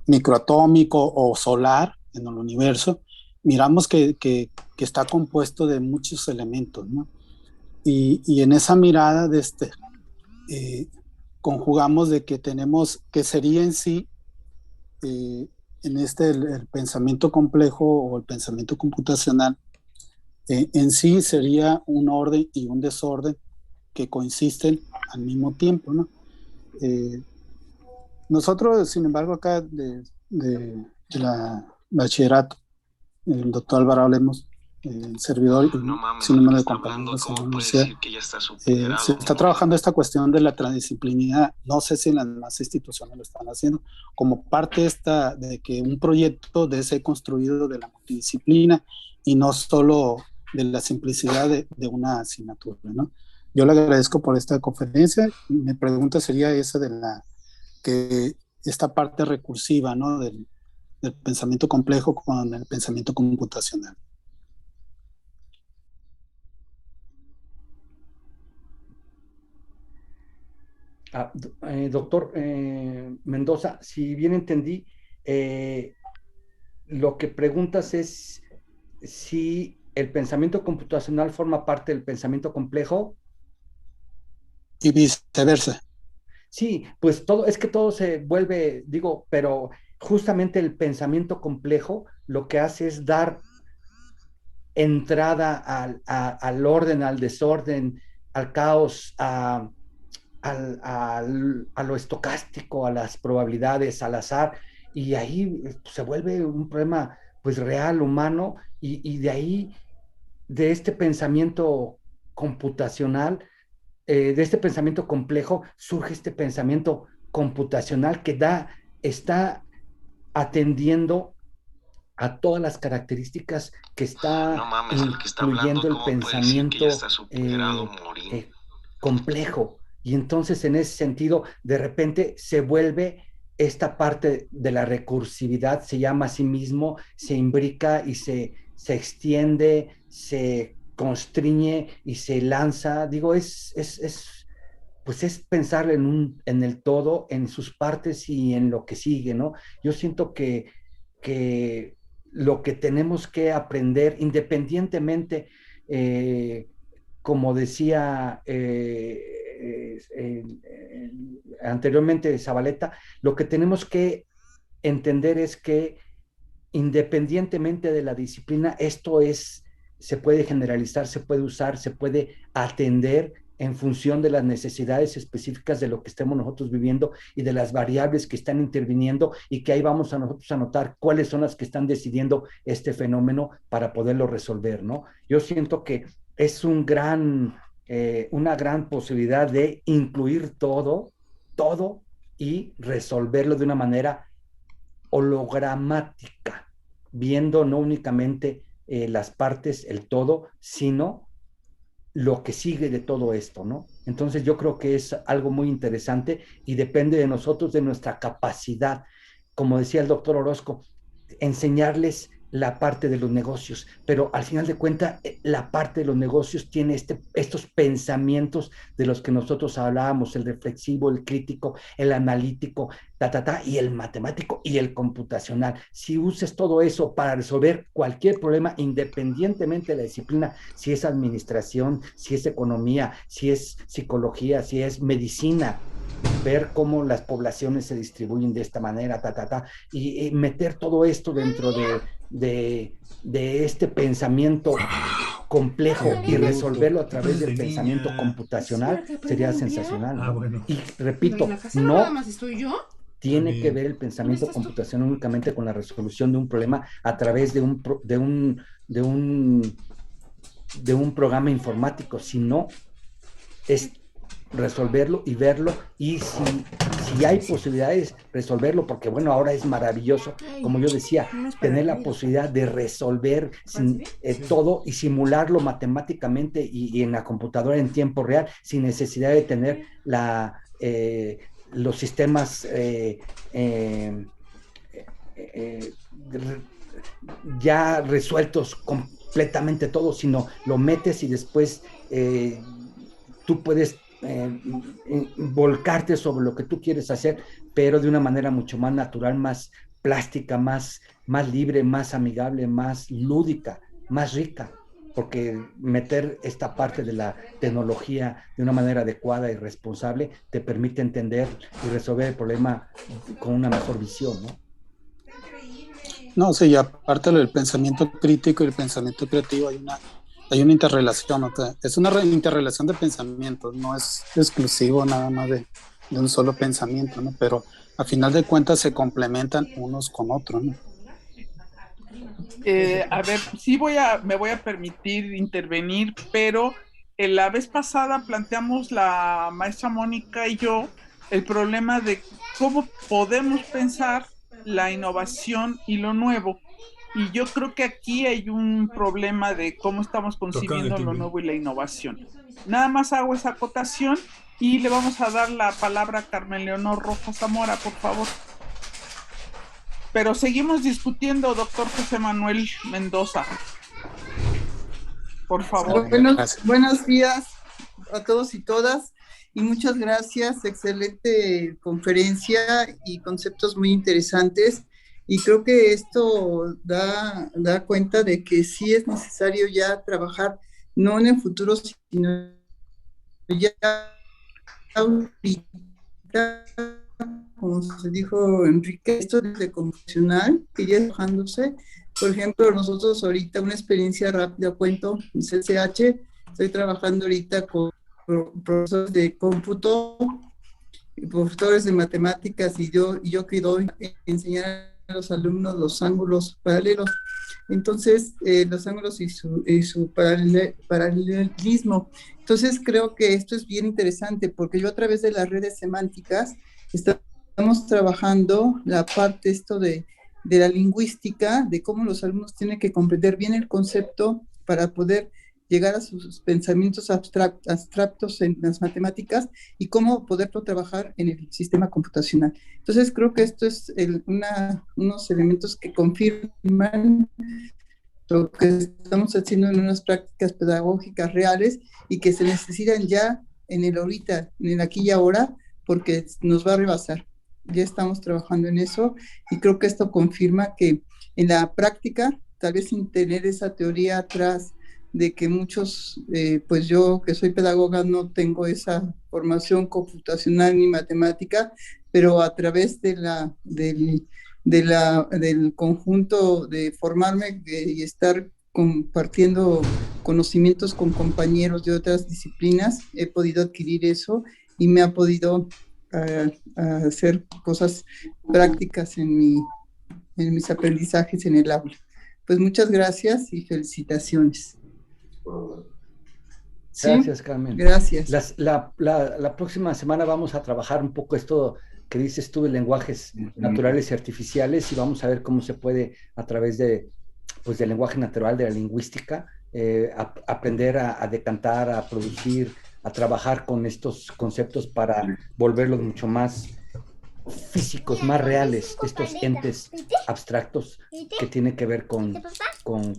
microatómico o solar en el universo, miramos que está compuesto de muchos elementos, ¿no? Y en esa mirada conjugamos de que tenemos, que sería en sí, en el pensamiento complejo o el pensamiento computacional, en sí sería un orden y un desorden que coinciden al mismo tiempo, ¿no? Nosotros, sin embargo, acá de la bachillerato, el doctor Álvaro Lemos, el servidor y sin número de compañeros en la universidad, se está trabajando esta cuestión de la transdisciplinaridad. No sé si las demás instituciones lo están haciendo, como parte de que un proyecto debe ser construido de la multidisciplina y no solo de la simplicidad de una asignatura, ¿no? Yo le agradezco por esta conferencia. Mi pregunta sería esa que esta parte recursiva, ¿no? del pensamiento complejo con el pensamiento computacional. Doctor Mendoza, si bien entendí, lo que preguntas es si el pensamiento computacional forma parte del pensamiento complejo. Y viceversa. Sí, pues es que todo se vuelve, digo, pero justamente el pensamiento complejo lo que hace es dar entrada al orden, al desorden, al caos, a lo estocástico, a las probabilidades, al azar, y ahí se vuelve un problema pues real, humano, y de ahí, de este pensamiento computacional, de este pensamiento complejo, surge este pensamiento computacional que está atendiendo a todas las características que está incluyendo el pensamiento complejo. Y entonces, en ese sentido, de repente se vuelve esta parte de la recursividad, se llama a sí mismo, se imbrica y se extiende, se constriñe y se lanza. Digo, pues es pensar en el todo, en sus partes y en lo que sigue, ¿no? Yo siento que lo que tenemos que aprender, independientemente, como decía anteriormente Zabaleta, lo que tenemos que entender es que independientemente de la disciplina, se puede generalizar, se puede usar, se puede atender en función de las necesidades específicas de lo que estemos nosotros viviendo y de las variables que están interviniendo, y que ahí vamos a nosotros a notar cuáles son las que están decidiendo este fenómeno para poderlo resolver, ¿no? Yo siento que es una gran posibilidad de incluir todo y resolverlo de una manera hologramática, viendo no únicamente las partes, el todo, sino lo que sigue de todo esto, ¿no? Entonces yo creo que es algo muy interesante y depende de nosotros, de nuestra capacidad, como decía el doctor Orozco, enseñarles la parte de los negocios, pero al final de cuentas la parte de los negocios tiene estos pensamientos de los que nosotros hablábamos, el reflexivo, el crítico, el analítico, y el matemático y el computacional. Si uses todo eso para resolver cualquier problema, independientemente de la disciplina, si es administración, si es economía, si es psicología, si es medicina, ver cómo las poblaciones se distribuyen de esta manera, y meter todo esto dentro de este pensamiento complejo y resolverlo a través del pensamiento computacional sería sensacional, ¿no? Bueno. Y repito, no tiene que ver el pensamiento computacional únicamente con la resolución de un problema a través de un programa informático, sino es resolverlo y verlo, y si hay posibilidades, resolverlo, porque bueno, ahora es maravilloso, como yo decía, tener la posibilidad de resolver todo y simularlo matemáticamente y en la computadora en tiempo real, sin necesidad de tener los sistemas ya resueltos completamente todo, sino lo metes y después tú puedes volcarte sobre lo que tú quieres hacer, pero de una manera mucho más natural, más plástica, más libre, más amigable, más lúdica, más rica. porque meter esta parte de la tecnología de una manera adecuada y responsable te permite entender y resolver el problema con una mejor visión, ¿no? No, sí, aparte del pensamiento crítico y el pensamiento creativo hay una interrelación, ¿no? Es una interrelación de pensamientos, no es exclusivo nada más de un solo pensamiento, ¿no? Pero a final de cuentas se complementan unos con otros, ¿no? A ver, sí me voy a permitir intervenir, pero la vez pasada planteamos la maestra Mónica y yo el problema de cómo podemos pensar la innovación y lo nuevo. Y yo creo que aquí hay un problema de cómo estamos concibiendo lo nuevo y la innovación. Nada más hago esa acotación y le vamos a dar la palabra a Carmen Leonor Rojas Zamora, por favor. Pero seguimos discutiendo, doctor José Manuel Mendoza. Por favor. Buenos días a todos y todas y muchas gracias. Excelente conferencia y conceptos muy interesantes. Y creo que esto da cuenta de que sí es necesario ya trabajar, no en el futuro, sino ya ahorita, como se dijo Enrique, esto de computacional, que ya está trabajándose. Por ejemplo, nosotros ahorita, una experiencia rápida, cuento, en CCH, estoy trabajando ahorita con profesores de cómputo, profesores de matemáticas, y yo que doy enseñar a los alumnos los ángulos paralelos. Entonces, los ángulos y su paralelismo. Entonces, creo que esto es bien interesante, porque yo a través de las redes semánticas estamos trabajando la parte de la lingüística, de cómo los alumnos tienen que comprender bien el concepto para poder llegar a sus pensamientos abstractos en las matemáticas y cómo poderlo trabajar en el sistema computacional. Entonces, creo que esto es unos elementos que confirman lo que estamos haciendo en unas prácticas pedagógicas reales y que se necesitan ya en el ahorita, en el aquí y ahora, porque nos va a rebasar. Ya estamos trabajando en eso y creo que esto confirma que en la práctica, tal vez sin tener esa teoría atrás de que muchos, pues yo que soy pedagoga no tengo esa formación computacional ni matemática, pero a través del conjunto de formarme y estar compartiendo conocimientos con compañeros de otras disciplinas, he podido adquirir eso y me ha podido hacer cosas prácticas en mis aprendizajes en el aula. Pues muchas gracias y felicitaciones. Gracias, Carmen. Gracias. La próxima semana vamos a trabajar un poco esto que dices tú de lenguajes naturales y artificiales y vamos a ver cómo se puede a través del lenguaje natural, de la lingüística, aprender a decantar, a producir, a trabajar con estos conceptos para volverlos mucho más físicos, más reales, estos entes abstractos que tienen que ver con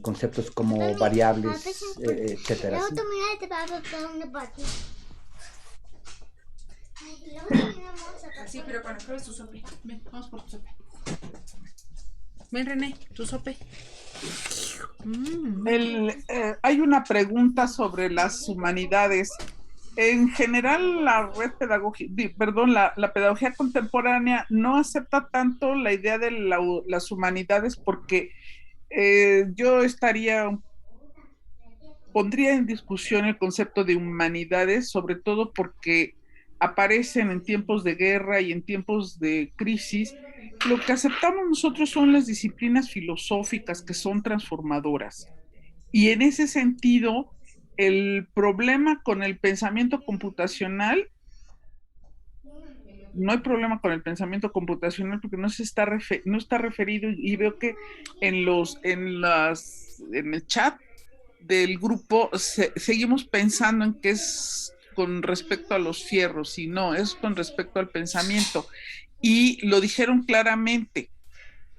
conceptos como variables, etcétera. Sí, pero cuando pruebes tu sope. Ven, vamos por tu sope. Ven, René, tu sope. Hay una pregunta sobre las humanidades. En general, la pedagogía contemporánea no acepta tanto la idea de las humanidades porque yo pondría en discusión el concepto de humanidades, sobre todo porque aparecen en tiempos de guerra y en tiempos de crisis. Lo que aceptamos nosotros son las disciplinas filosóficas que son transformadoras. Y en ese sentido, el problema con el pensamiento computacional, no hay problema con el pensamiento computacional porque no está referido, y veo que en el chat del grupo seguimos pensando en que es con respecto a los fierros, y no, es con respecto al pensamiento. Y lo dijeron claramente,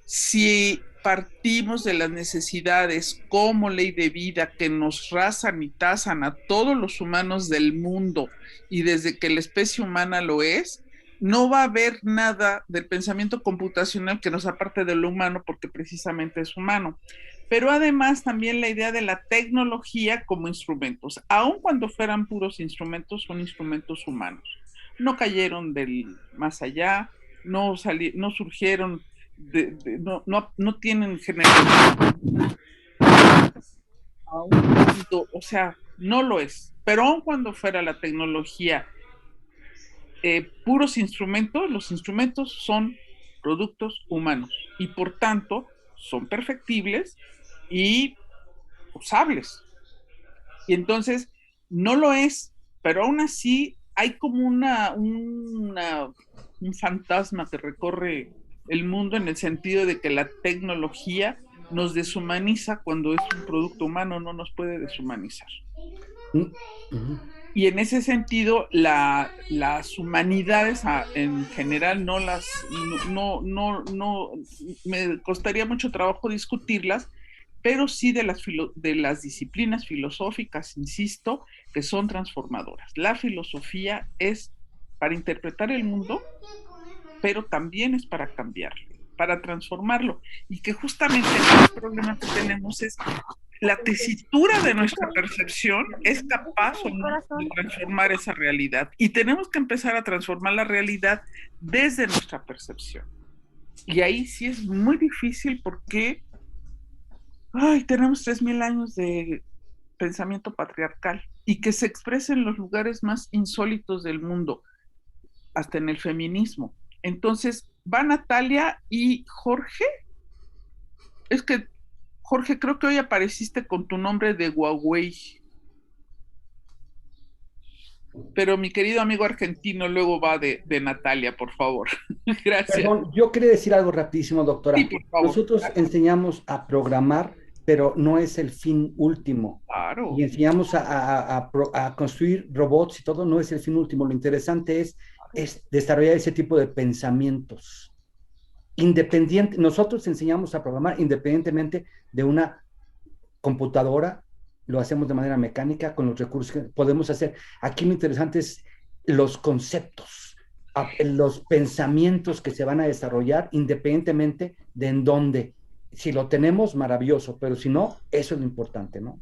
si partimos de las necesidades como ley de vida que nos razan y tasan a todos los humanos del mundo, y desde que la especie humana lo es, no va a haber nada del pensamiento computacional que nos aparte de lo humano, porque precisamente es humano. pero además también la idea de la tecnología como instrumentos, aun cuando fueran puros instrumentos, son instrumentos humanos. No cayeron del más allá, no surgieron, no tienen generación, o sea, no lo es. Pero aun cuando fuera la tecnología puros instrumentos, los instrumentos son productos humanos y por tanto son perfectibles y usables. Y entonces no lo es, pero aún así hay como un fantasma que recorre el mundo en el sentido de que la tecnología nos deshumaniza cuando es un producto humano, no nos puede deshumanizar. Y en ese sentido, las humanidades en general no me costaría mucho trabajo discutirlas, pero sí de las disciplinas filosóficas, insisto, que son transformadoras. La filosofía es para interpretar el mundo, pero también es para cambiarlo, para transformarlo. Y que justamente el problema que tenemos es la tesitura de nuestra percepción es capaz o no de transformar esa realidad. Y tenemos que empezar a transformar la realidad desde nuestra percepción. Y ahí sí es muy difícil porque tenemos 3000 años de pensamiento patriarcal y que se expresa en los lugares más insólitos del mundo, hasta en el feminismo. Entonces, va Natalia y Jorge. Es que Jorge, creo que hoy apareciste con tu nombre de Huawei. Pero mi querido amigo argentino luego va de Natalia, por favor. Gracias. Perdón, yo quería decir algo rapidísimo, doctora. Sí, por favor. Nosotros enseñamos a programar, pero no es el fin último. Claro. Y enseñamos a construir robots y todo, no es el fin último. Lo interesante es desarrollar ese tipo de pensamientos. Nosotros enseñamos a programar independientemente de una computadora, lo hacemos de manera mecánica con los recursos que podemos hacer. Aquí lo interesante es los conceptos, los pensamientos que se van a desarrollar independientemente de en dónde. Si lo tenemos, maravilloso, pero si no, eso es lo importante, ¿no?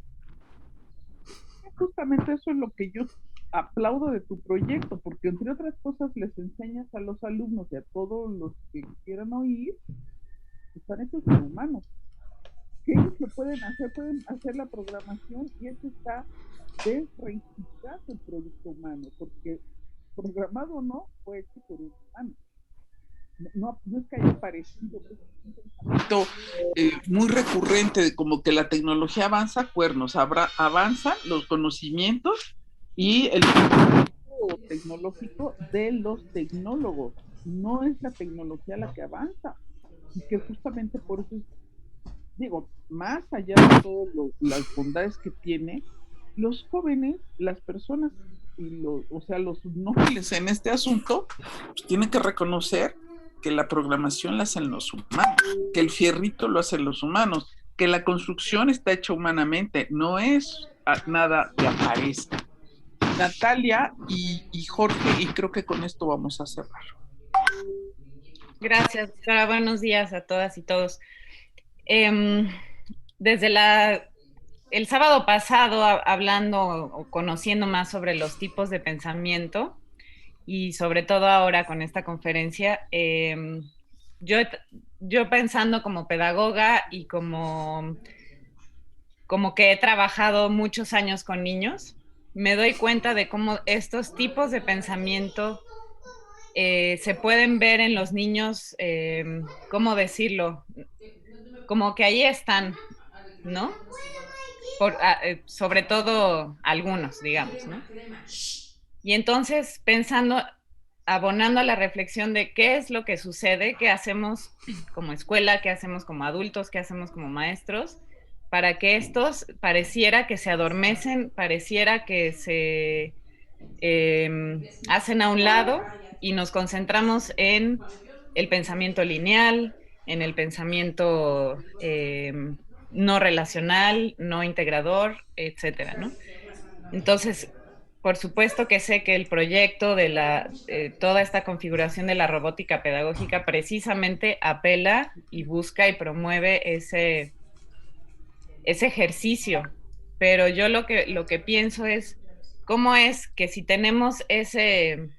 Justamente eso es lo que yo aplaudo de tu proyecto, porque entre otras cosas les enseñas a los alumnos y a todos los que quieran oír, están hechos por humanos, que ellos lo pueden hacer la programación y eso está desregistrado el producto humano, porque programado o no, fue hecho por un humano. No es que haya parecido, es un pensamiento muy recurrente de como que la tecnología avanza a cuernos, avanza los conocimientos y el conocimiento tecnológico de los tecnólogos. No es la tecnología la que avanza. Y que justamente por eso, digo, más allá de todas las bondades que tiene, los jóvenes, las personas, los nobles en este asunto, pues tienen que reconocer que la programación la hacen los humanos, que el fierrito lo hacen los humanos, que la construcción está hecha humanamente, no es nada que aparezca. Natalia y Jorge, y creo que con esto vamos a cerrar. Gracias, doctora. Buenos días a todas y todos. Desde el sábado pasado, hablando o conociendo más sobre los tipos de pensamiento, y sobre todo ahora con esta conferencia, yo pensando como pedagoga y como que he trabajado muchos años con niños, me doy cuenta de cómo estos tipos de pensamiento se pueden ver en los niños, ¿cómo decirlo? Como que ahí están, ¿no? Sobre todo algunos, digamos, ¿no? Y entonces abonando a la reflexión de qué es lo que sucede, qué hacemos como escuela, qué hacemos como adultos, qué hacemos como maestros, para que estos pareciera que se adormecen, pareciera que se hacen a un lado y nos concentramos en el pensamiento lineal, en el pensamiento no relacional, no integrador, etcétera, ¿no? Entonces, por supuesto que sé que el proyecto de toda esta configuración de la robótica pedagógica precisamente apela y busca y promueve ese ejercicio, pero yo lo que pienso es cómo es que si tenemos ese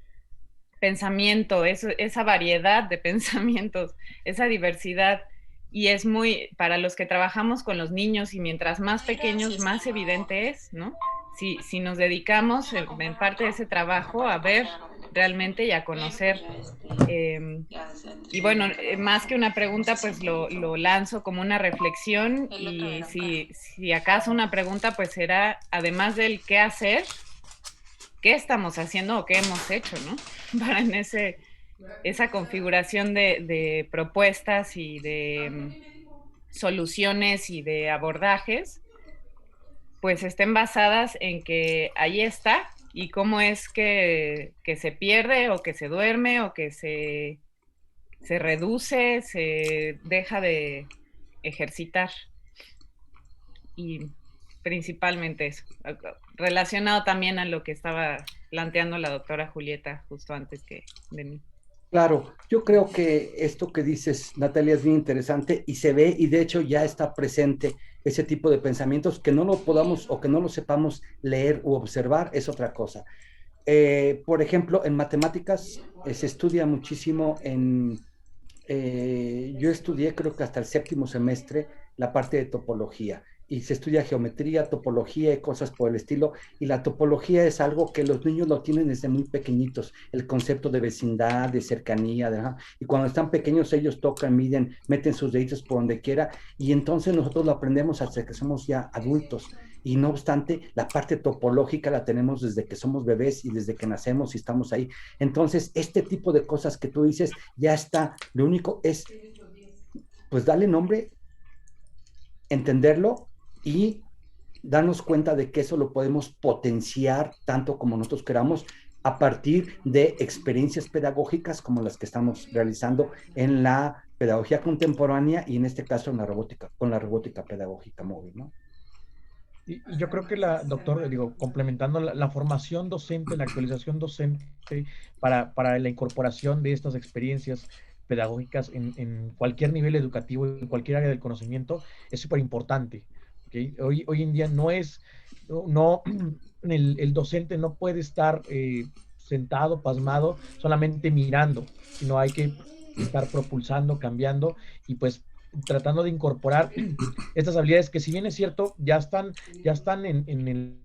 pensamiento, esa variedad de pensamientos, esa diversidad, y es muy, para los que trabajamos con los niños, y mientras más pequeños, más evidente es, ¿no? Si nos dedicamos en parte de ese trabajo a ver realmente y a conocer, y bueno, más que una pregunta, pues lo lanzo como una reflexión, y si acaso una pregunta, pues será, además del qué hacer, qué estamos haciendo o qué hemos hecho, ¿no? Para en esa configuración de propuestas y de soluciones y de abordajes, pues estén basadas en que ahí está, y cómo es que se pierde o que se duerme o que se reduce, se deja de ejercitar. Y principalmente eso, relacionado también a lo que estaba planteando la doctora Julieta justo antes que de mí. Claro, yo creo que esto que dices, Natalia, es bien interesante y se ve, y de hecho ya está presente ese tipo de pensamientos. Que no lo podamos o que no lo sepamos leer u observar es otra cosa. Por ejemplo, en matemáticas se estudia muchísimo yo estudié creo que hasta el 7º semestre la parte de topología, y se estudia geometría, topología y cosas por el estilo, y la topología es algo que los niños lo tienen desde muy pequeñitos, el concepto de vecindad, de cercanía, y cuando están pequeños ellos tocan, miden, meten sus deditos por donde quiera, y entonces nosotros lo aprendemos hasta que somos ya adultos. Y no obstante, la parte topológica la tenemos desde que somos bebés y desde que nacemos y estamos ahí. Entonces, este tipo de cosas que tú dices ya está. Lo único es, pues, darle nombre, entenderlo y darnos cuenta de que eso lo podemos potenciar tanto como nosotros queramos a partir de experiencias pedagógicas como las que estamos realizando en la pedagogía contemporánea y en este caso en la robótica, con la robótica pedagógica móvil, ¿no? Y yo creo que complementando la formación docente, la actualización docente para la incorporación de estas experiencias pedagógicas en cualquier nivel educativo, en cualquier área del conocimiento, es súper importante. ¿Okay? Hoy en día el docente no puede estar sentado, pasmado, solamente mirando, sino hay que estar propulsando, cambiando, y pues tratando de incorporar estas habilidades que, si bien es cierto, ya están en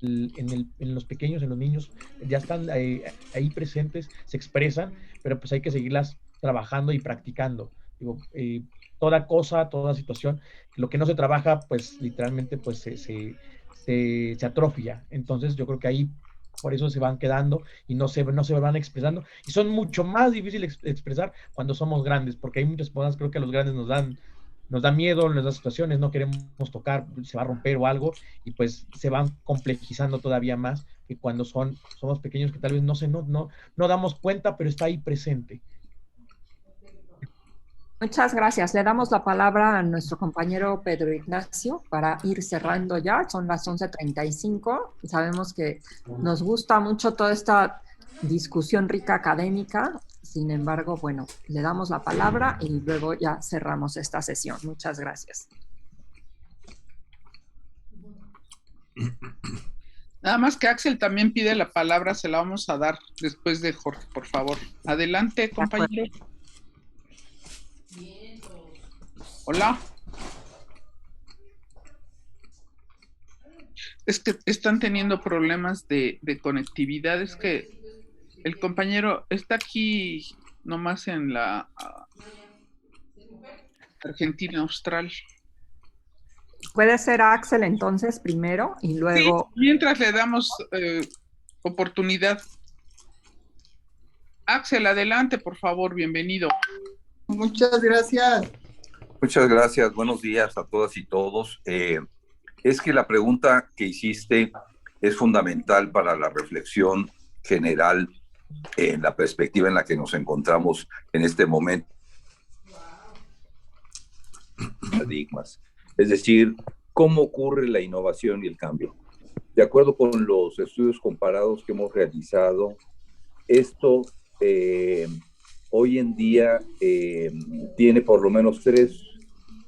los pequeños, en los niños, ya están ahí presentes, se expresan, pero pues hay que seguirlas trabajando y practicando. Toda situación, lo que no se trabaja, pues literalmente pues se atrofia. Entonces yo creo que ahí por eso se van quedando y no se van expresando, y son mucho más difíciles de expresar cuando somos grandes, porque hay muchas personas, creo que a los grandes nos da miedo, nos da situaciones, no queremos tocar, se va a romper o algo, y pues se van complejizando todavía más que cuando somos pequeños, que tal vez no damos cuenta, pero está ahí presente. Muchas gracias. Le damos la palabra a nuestro compañero Pedro Ignacio para ir cerrando ya. Son las 11:35. Sabemos que nos gusta mucho toda esta discusión rica académica. Sin embargo, bueno, le damos la palabra y luego ya cerramos esta sesión. Muchas gracias. Nada más que Axel también pide la palabra, se la vamos a dar después de Jorge, por favor. Adelante, compañero. Hola. Es que están teniendo problemas de conectividad. Es que el compañero está aquí nomás en la Argentina Austral. Puede ser Axel entonces primero y luego... Sí, mientras le damos oportunidad. Axel, adelante, por favor, bienvenido. Muchas gracias. Muchas gracias, buenos días a todas y todos. Es que la pregunta que hiciste es fundamental para la reflexión general en la perspectiva en la que nos encontramos en este momento. Paradigmas. Es decir, ¿cómo ocurre la innovación y el cambio? De acuerdo con los estudios comparados que hemos realizado, esto hoy en día tiene por lo menos 3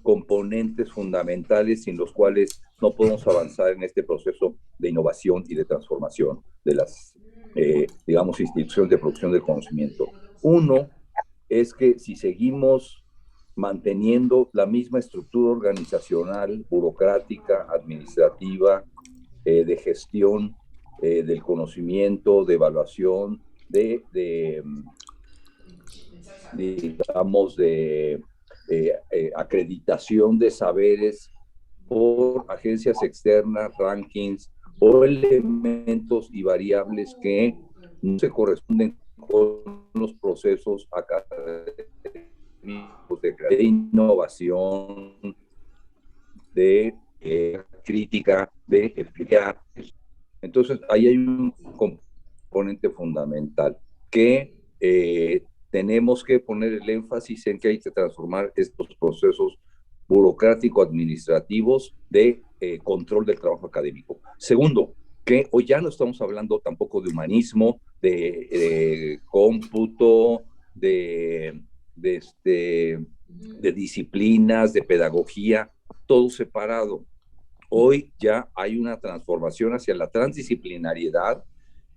componentes fundamentales sin los cuales no podemos avanzar en este proceso de innovación y de transformación de las, digamos, instituciones de producción del conocimiento. Uno es que si seguimos manteniendo la misma estructura organizacional, burocrática, administrativa, de gestión del conocimiento, de evaluación, digamos, de acreditación de saberes por agencias externas, rankings o elementos y variables que no se corresponden con los procesos académicos de innovación, de crítica, de explicar. Entonces, ahí hay un componente fundamental que tenemos que poner el énfasis en que hay que transformar estos procesos burocrático-administrativos de control del trabajo académico. Segundo, que hoy ya no estamos hablando tampoco de humanismo, de cómputo, de disciplinas, de pedagogía, todo separado. Hoy ya hay una transformación hacia la transdisciplinariedad,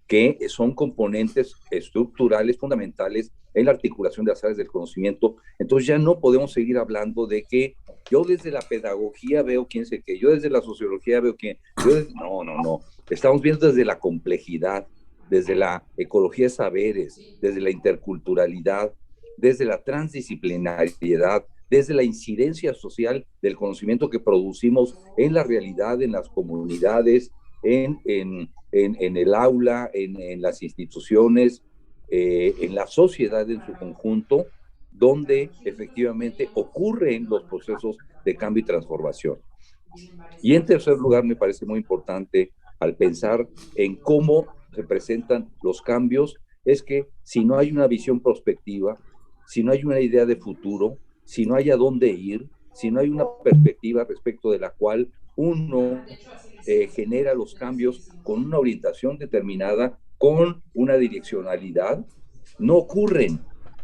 que son componentes estructurales fundamentales en la articulación de las áreas del conocimiento. Entonces ya no podemos seguir hablando de que yo desde la pedagogía veo quién sé qué, yo desde la sociología veo quién. No. Estamos viendo desde la complejidad, desde la ecología de saberes, desde la interculturalidad, desde la transdisciplinariedad, desde la incidencia social del conocimiento que producimos en la realidad, en las comunidades, en el aula, en las instituciones, en la sociedad en su conjunto, donde efectivamente ocurren los procesos de cambio y transformación. Y en tercer lugar, me parece muy importante, al pensar en cómo se presentan los cambios, es que si no hay una visión prospectiva, si no hay una idea de futuro, si no hay a dónde ir, si no hay una perspectiva respecto de la cual uno genera los cambios con una orientación determinada, con una direccionalidad, no ocurren.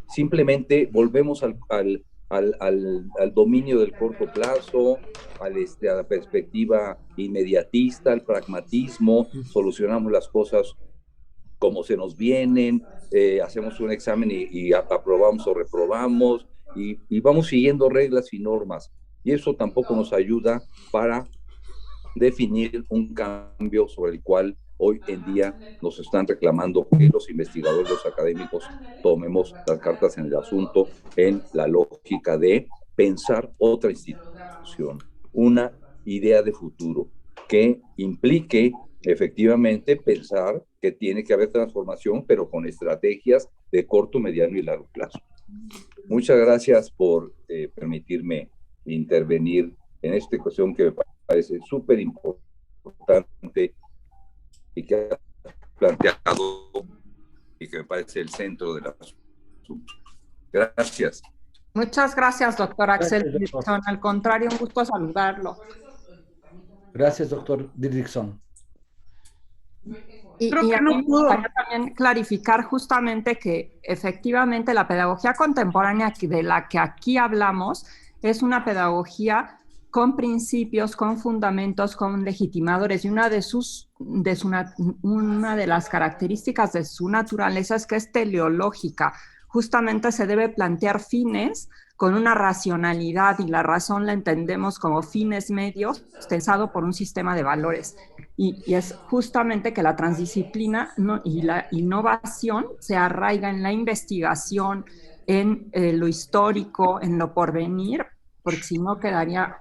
Simplemente volvemos al dominio del corto plazo, a la perspectiva inmediatista, al pragmatismo, solucionamos las cosas como se nos vienen, hacemos un examen y aprobamos o reprobamos, y vamos siguiendo reglas y normas. Y eso tampoco nos ayuda para definir un cambio sobre el cual hoy en día nos están reclamando que los investigadores, los académicos, tomemos las cartas en el asunto en la lógica de pensar otra institución, una idea de futuro que implique efectivamente pensar que tiene que haber transformación, pero con estrategias de corto, mediano y largo plazo. Muchas gracias por permitirme intervenir en esta cuestión que me parece súper importante y que ha planteado y que me parece el centro de la asunto. Gracias. Muchas gracias, doctor Axel Didrikson. Al contrario, un gusto saludarlo. Gracias, doctor Didrikson. Y a mí me gustaría también clarificar justamente que efectivamente la pedagogía contemporánea de la que aquí hablamos es una pedagogía con principios, con fundamentos, con legitimadores, y una de las características de su naturaleza es que es teleológica. Justamente se debe plantear fines con una racionalidad, y la razón la entendemos como fines medios pensado por un sistema de valores. Y es justamente que la transdisciplina y la innovación se arraiga en la investigación, en lo histórico, en lo porvenir, porque si no quedaría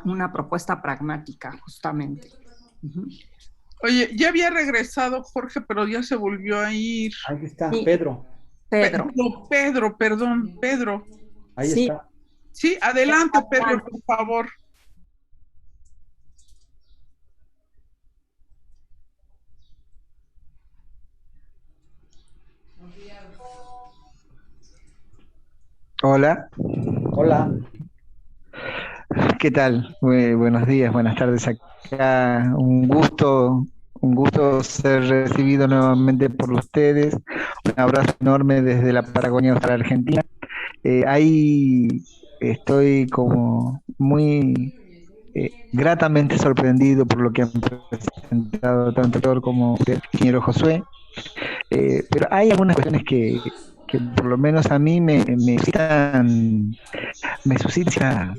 una propuesta pragmática, justamente. Oye, ya había regresado Jorge, pero ya se volvió a ir. Ahí está, sí. Pedro. Pedro. Ahí sí. Está. Sí, adelante, Pedro, por favor. Hola. Hola. ¿Qué tal? Buenos días, buenas tardes acá. Un gusto ser recibido nuevamente por ustedes. Un abrazo enorme desde la Patagonia hasta la Argentina. Ahí estoy como muy gratamente sorprendido por lo que han presentado tanto el doctor como el ingeniero Josué. Pero hay algunas cuestiones que por lo menos a mí me suscitan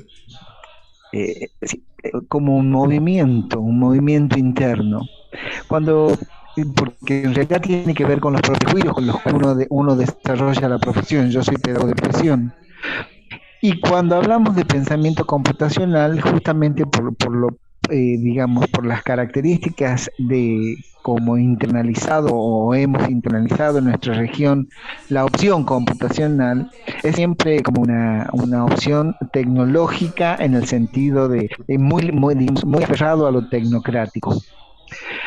como un movimiento interno. Porque en realidad tiene que ver con los prejuicios con los cuales uno desarrolla la profesión. Yo soy pedagogo de profesión. Y cuando hablamos de pensamiento computacional, justamente digamos, por las características de cómo internalizado o hemos internalizado en nuestra región la opción computacional, es siempre como una opción tecnológica en el sentido de muy aferrado a lo tecnocrático.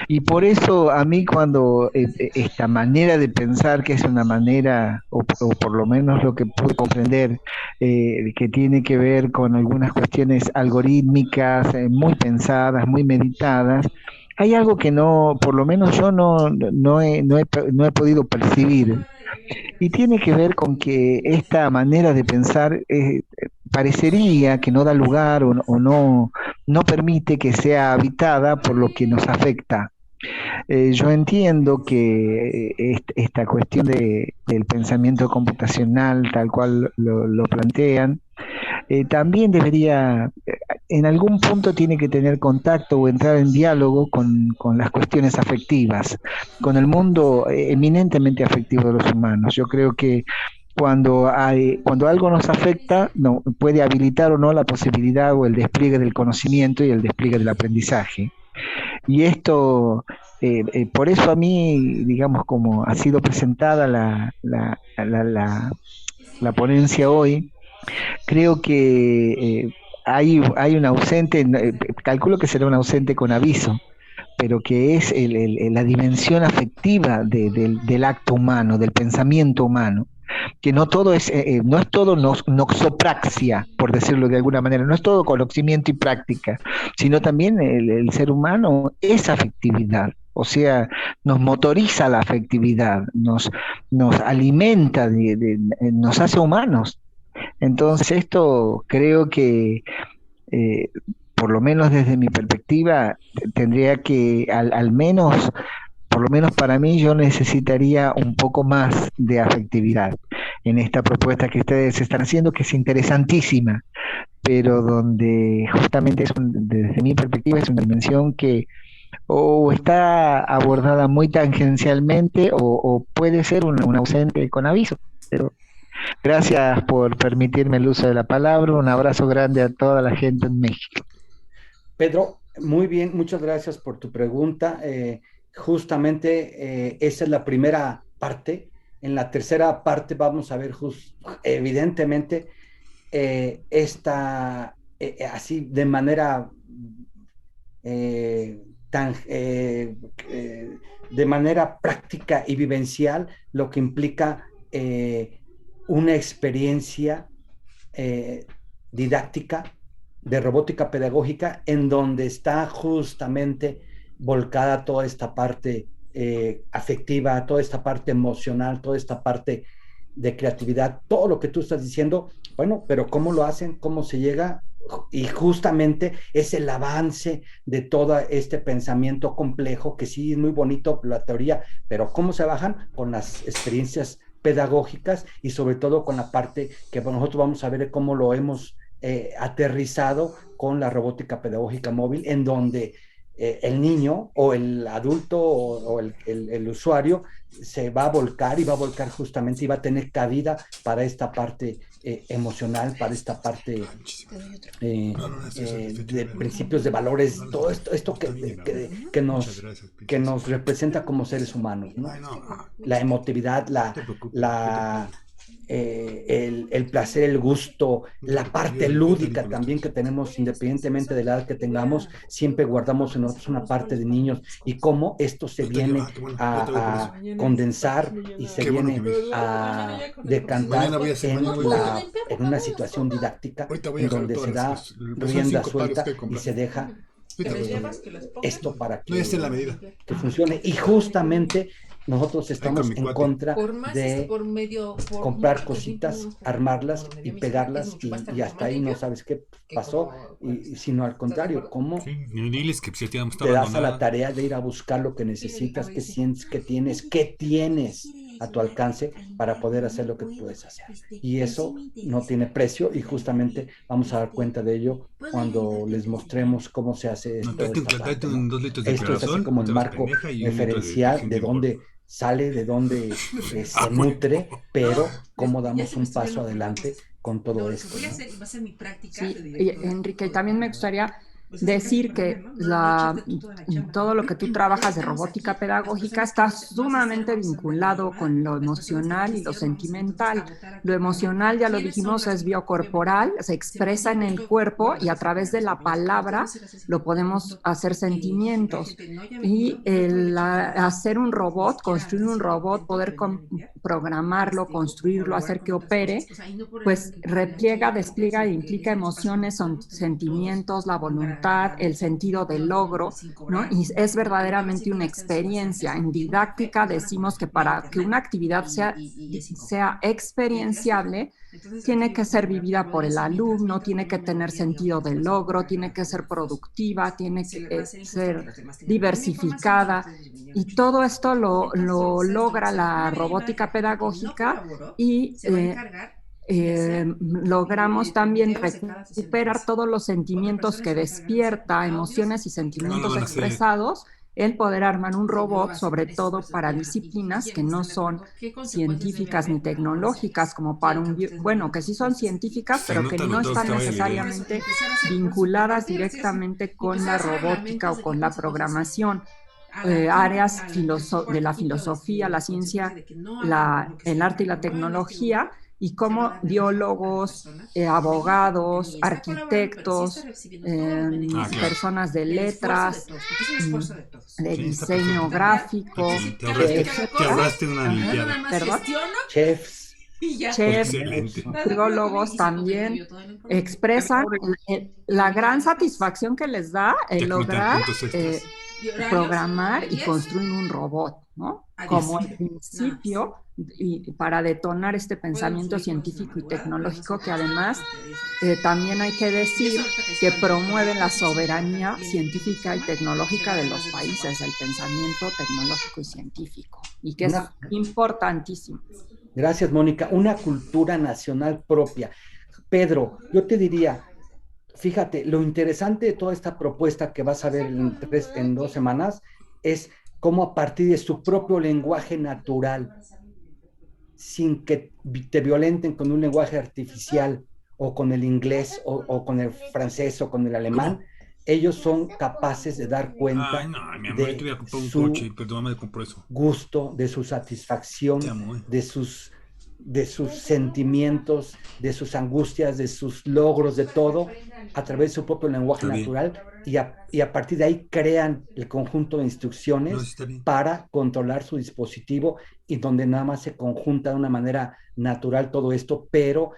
Y por eso a mí cuando esta manera de pensar, que es una manera, o por lo menos lo que pude comprender, que tiene que ver con algunas cuestiones algorítmicas, muy pensadas, muy meditadas, hay algo que no, por lo menos yo no he podido percibir. Y tiene que ver con que esta manera de pensar parecería que no da lugar o no permite que sea habitada por lo que nos afecta. Yo entiendo que esta cuestión del pensamiento computacional, tal cual lo plantean, también debería, en algún punto tiene que tener contacto o entrar en diálogo con las cuestiones afectivas, con el mundo eminentemente afectivo de los humanos. Yo creo que cuando algo nos afecta, puede habilitar o no la posibilidad o el despliegue del conocimiento y el despliegue del aprendizaje. Y esto, por eso a mí, digamos, como ha sido presentada la ponencia hoy, creo que hay un ausente, calculo que será un ausente con aviso, pero que es la dimensión afectiva del acto humano, del pensamiento humano, que no todo no es todo noxopraxia, por decirlo de alguna manera, no es todo conocimiento y práctica, sino también el ser humano es afectividad. O sea, nos motoriza la afectividad, nos alimenta, nos hace humanos. Entonces esto creo que, por lo menos desde mi perspectiva, tendría que por lo menos para mí, yo necesitaría un poco más de afectividad en esta propuesta que ustedes están haciendo, que es interesantísima, pero donde justamente desde mi perspectiva es una dimensión que o está abordada muy tangencialmente o puede ser un ausente con aviso. Pero gracias por permitirme el uso de la palabra. Un abrazo grande a toda la gente en México. Pedro, muy bien, muchas gracias por tu pregunta. Justamente esa es la primera parte. En la tercera parte vamos a ver evidentemente así de manera de manera práctica y vivencial lo que implica una experiencia didáctica de robótica pedagógica en donde está justamente volcada toda esta parte afectiva, toda esta parte emocional, toda esta parte de creatividad, todo lo que tú estás diciendo. Bueno, pero ¿cómo lo hacen? ¿Cómo se llega? Y justamente es el avance de todo este pensamiento complejo, que sí es muy bonito la teoría, pero ¿cómo se bajan? Con las experiencias pedagógicas y sobre todo con la parte que nosotros vamos a ver cómo lo hemos aterrizado con la robótica pedagógica móvil, en donde el niño o el adulto o el usuario se va a volcar y va a volcar justamente y va a tener cabida para esta parte emocional, para esta parte de principios, de valores, todo esto que nos representa como seres humanos, ¿no? La emotividad, el placer, el gusto, la parte lúdica también que tenemos, independientemente de la edad que tengamos, siempre guardamos en nosotros una parte de niños, y cómo esto se viene a condensar y se viene a decantar en una situación didáctica en donde se da rienda suelta y se deja esto para que funcione. Y justamente nosotros estamos en contra de comprar cositas, armarlas y pegarlas y hasta ahí no sabes qué pasó, sino al contrario, cómo te das a la tarea de ir a buscar lo que necesitas, qué sientes, qué tienes a tu alcance para poder hacer lo que puedes hacer. Y eso no tiene precio y justamente vamos a dar cuenta de ello cuando les mostremos cómo se hace esto. Esto es así como el marco referencial de dónde sale, de dónde se nutre, pero cómo damos un paso adelante con todo esto, ¿no? Sí, Enrique, también me gustaría decir que todo lo que tú trabajas de robótica pedagógica está sumamente vinculado con lo emocional y lo sentimental. Lo emocional, ya lo dijimos, es biocorporal, se expresa en el cuerpo y a través de la palabra lo podemos hacer sentimientos. Y hacer un robot, construir un robot, poder programarlo, construirlo, hacer que opere, pues repliega, despliega e implica emociones, sentimientos, la voluntad, el sentido del logro, ¿no? Y es verdaderamente una experiencia. En didáctica decimos que para que una actividad sea experienciable, tiene que ser vivida por el alumno, tiene que tener sentido del logro, tiene que ser productiva, tiene que ser diversificada. Y todo esto lo logra la robótica pedagógica y logramos también recuperar todos los sentimientos que despierta, emociones y sentimientos expresados, el poder armar un robot, sobre todo para disciplinas que no son científicas ni tecnológicas, como para que sí son científicas, pero que no están necesariamente vinculadas directamente con la robótica o con la programación. Áreas de la filosofía, la ciencia, el arte y la tecnología, y cómo biólogos, abogados, arquitectos, personas de letras, de diseño gráfico, chefs, biólogos también expresan la gran satisfacción que les da el lograr programar y construir un robot, ¿no? Como el principio y para detonar este pensamiento científico y tecnológico que además también hay que decir que promueve la soberanía científica y tecnológica de los países, el pensamiento tecnológico y científico, y que es importantísimo. Gracias, Mónica. Una cultura nacional propia. Pedro, yo te diría, fíjate, lo interesante de toda esta propuesta que vas a ver en 2 semanas es cómo a partir de su propio lenguaje natural, sin que te violenten con un lenguaje artificial o con el inglés o con el francés o con el alemán, ellos son capaces de dar cuenta de su gusto, de su satisfacción, de sus sentimientos, de sus angustias, de sus logros, de todo, a través de su propio lenguaje natural, y a partir de ahí crean el conjunto de instrucciones para controlar su dispositivo, y donde nada más se conjunta de una manera natural todo esto, pero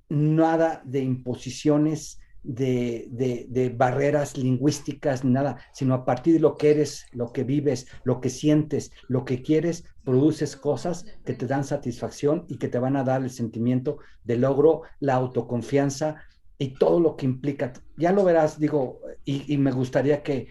nada de imposiciones, de barreras lingüísticas, ni nada, sino a partir de lo que eres, lo que vives, lo que sientes, lo que quieres, produces cosas que te dan satisfacción y que te van a dar el sentimiento de logro, la autoconfianza y todo lo que implica. Ya lo verás, digo, y me gustaría que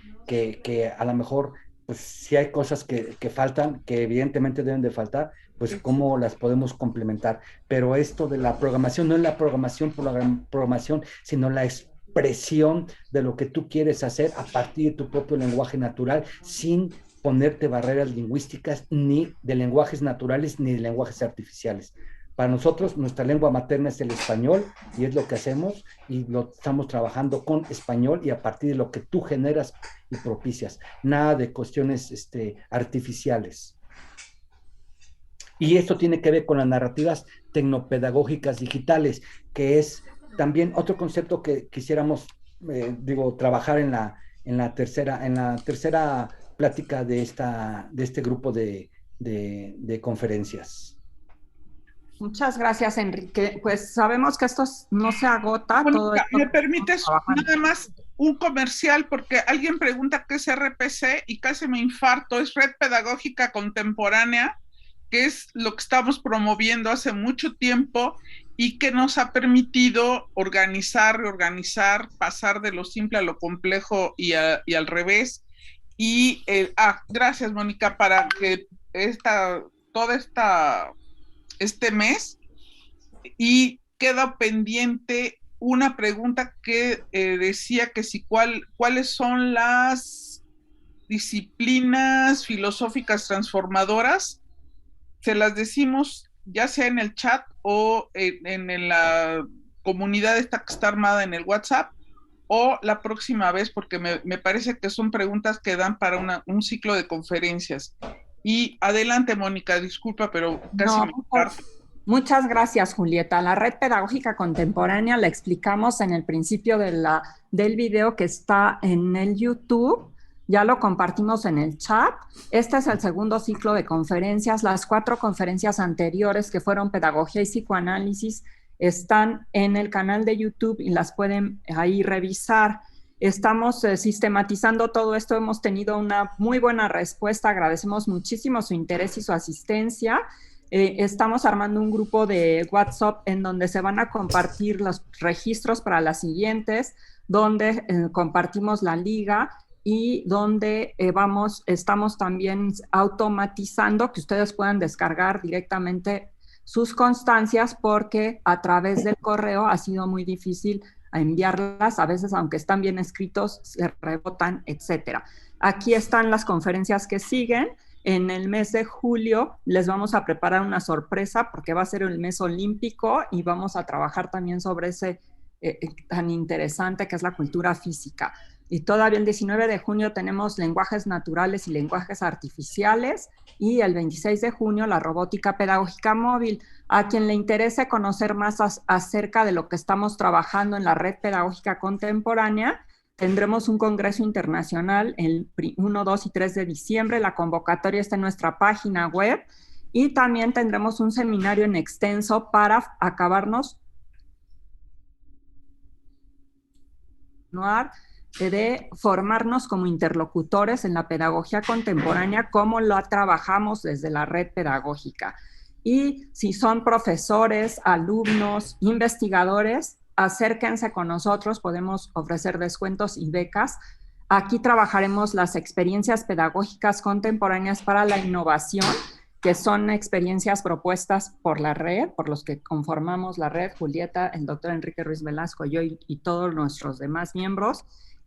a lo mejor, pues si hay cosas que faltan, que evidentemente deben de faltar, pues cómo las podemos complementar. Pero esto de la programación no es la programación por la programación, sino la expresión de lo que tú quieres hacer a partir de tu propio lenguaje natural, sin ponerte barreras lingüísticas, ni de lenguajes naturales, ni de lenguajes artificiales. Para nosotros, nuestra lengua materna es el español, y es lo que hacemos, y lo estamos trabajando con español, y a partir de lo que tú generas y propicias. Nada de cuestiones artificiales. Y esto tiene que ver con las narrativas tecnopedagógicas digitales, que es también otro concepto que quisiéramos, trabajar en la tercera plática de este grupo de conferencias. Muchas gracias, Enrique. Pues sabemos que esto no se agota. Bueno, ¿me permites nada más un comercial porque alguien pregunta qué es RPC y casi me infarto. Es Red Pedagógica Contemporánea, que es lo que estamos promoviendo hace mucho tiempo y que nos ha permitido organizar, reorganizar, pasar de lo simple a lo complejo y al revés. Y gracias, Mónica, para que este mes, y queda pendiente una pregunta que decía que si cuáles son las disciplinas filosóficas transformadoras. Se las decimos ya sea en el chat o en la comunidad esta que está armada en el WhatsApp, o la próxima vez, porque me parece que son preguntas que dan para un ciclo de conferencias. Y adelante, Mónica, disculpa, pero casi me infarto. Muchas gracias, Julieta. La red pedagógica contemporánea la explicamos en el principio del video que está en el YouTube. Ya lo compartimos en el chat. Este es el segundo ciclo de conferencias. Las 4 conferencias anteriores, que fueron pedagogía y psicoanálisis, están en el canal de YouTube y las pueden ahí revisar. Estamos sistematizando todo esto. Hemos tenido una muy buena respuesta. Agradecemos muchísimo su interés y su asistencia. Estamos armando un grupo de WhatsApp en donde se van a compartir los registros para las siguientes, donde compartimos la liga y donde estamos también automatizando que ustedes puedan descargar directamente sus constancias, porque a través del correo ha sido muy difícil enviarlas, a veces aunque están bien escritos se rebotan, etcétera. Aquí están las conferencias que siguen. En el mes de julio les vamos a preparar una sorpresa porque va a ser el mes olímpico y vamos a trabajar también sobre ese tan interesante que es la cultura física. Y todavía el 19 de junio tenemos lenguajes naturales y lenguajes artificiales, y el 26 de junio la robótica pedagógica móvil. A quien le interese conocer más acerca de lo que estamos trabajando en la red pedagógica contemporánea, tendremos un congreso internacional el 1, 2 y 3 de diciembre. La convocatoria está en nuestra página web, y también tendremos un seminario en extenso para acabarnos de formarnos como interlocutores en la pedagogía contemporánea, como lo trabajamos desde la red pedagógica. Y si son profesores, alumnos, investigadores, acérquense con nosotros, podemos ofrecer descuentos y becas. Aquí trabajaremos las experiencias pedagógicas contemporáneas para la innovación, que son experiencias propuestas por la red, por los que conformamos la red, Julieta, el doctor Enrique Ruiz Velasco, yo y todos nuestros demás miembros.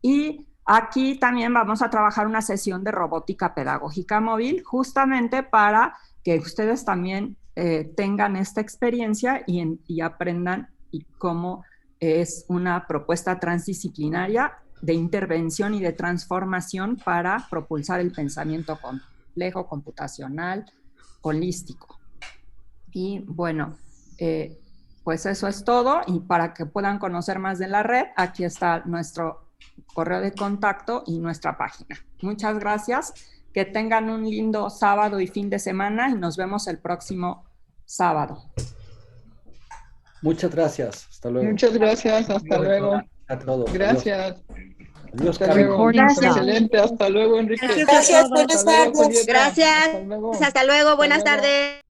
Y aquí también vamos a trabajar una sesión de robótica pedagógica móvil, justamente para que ustedes también tengan esta experiencia y aprendan cómo es una propuesta transdisciplinaria de intervención y de transformación para propulsar el pensamiento complejo, computacional, holístico. Y bueno, pues eso es todo, y para que puedan conocer más de la red, aquí está nuestro correo de contacto y nuestra página. Muchas gracias, que tengan un lindo sábado y fin de semana, y nos vemos el próximo sábado. Muchas gracias, hasta luego. Muchas gracias, hasta luego. A todos. Gracias. Adiós, hasta luego. Excelente, hasta luego, Enrique. Gracias, buenas tardes. Gracias, hasta luego, buenas tardes.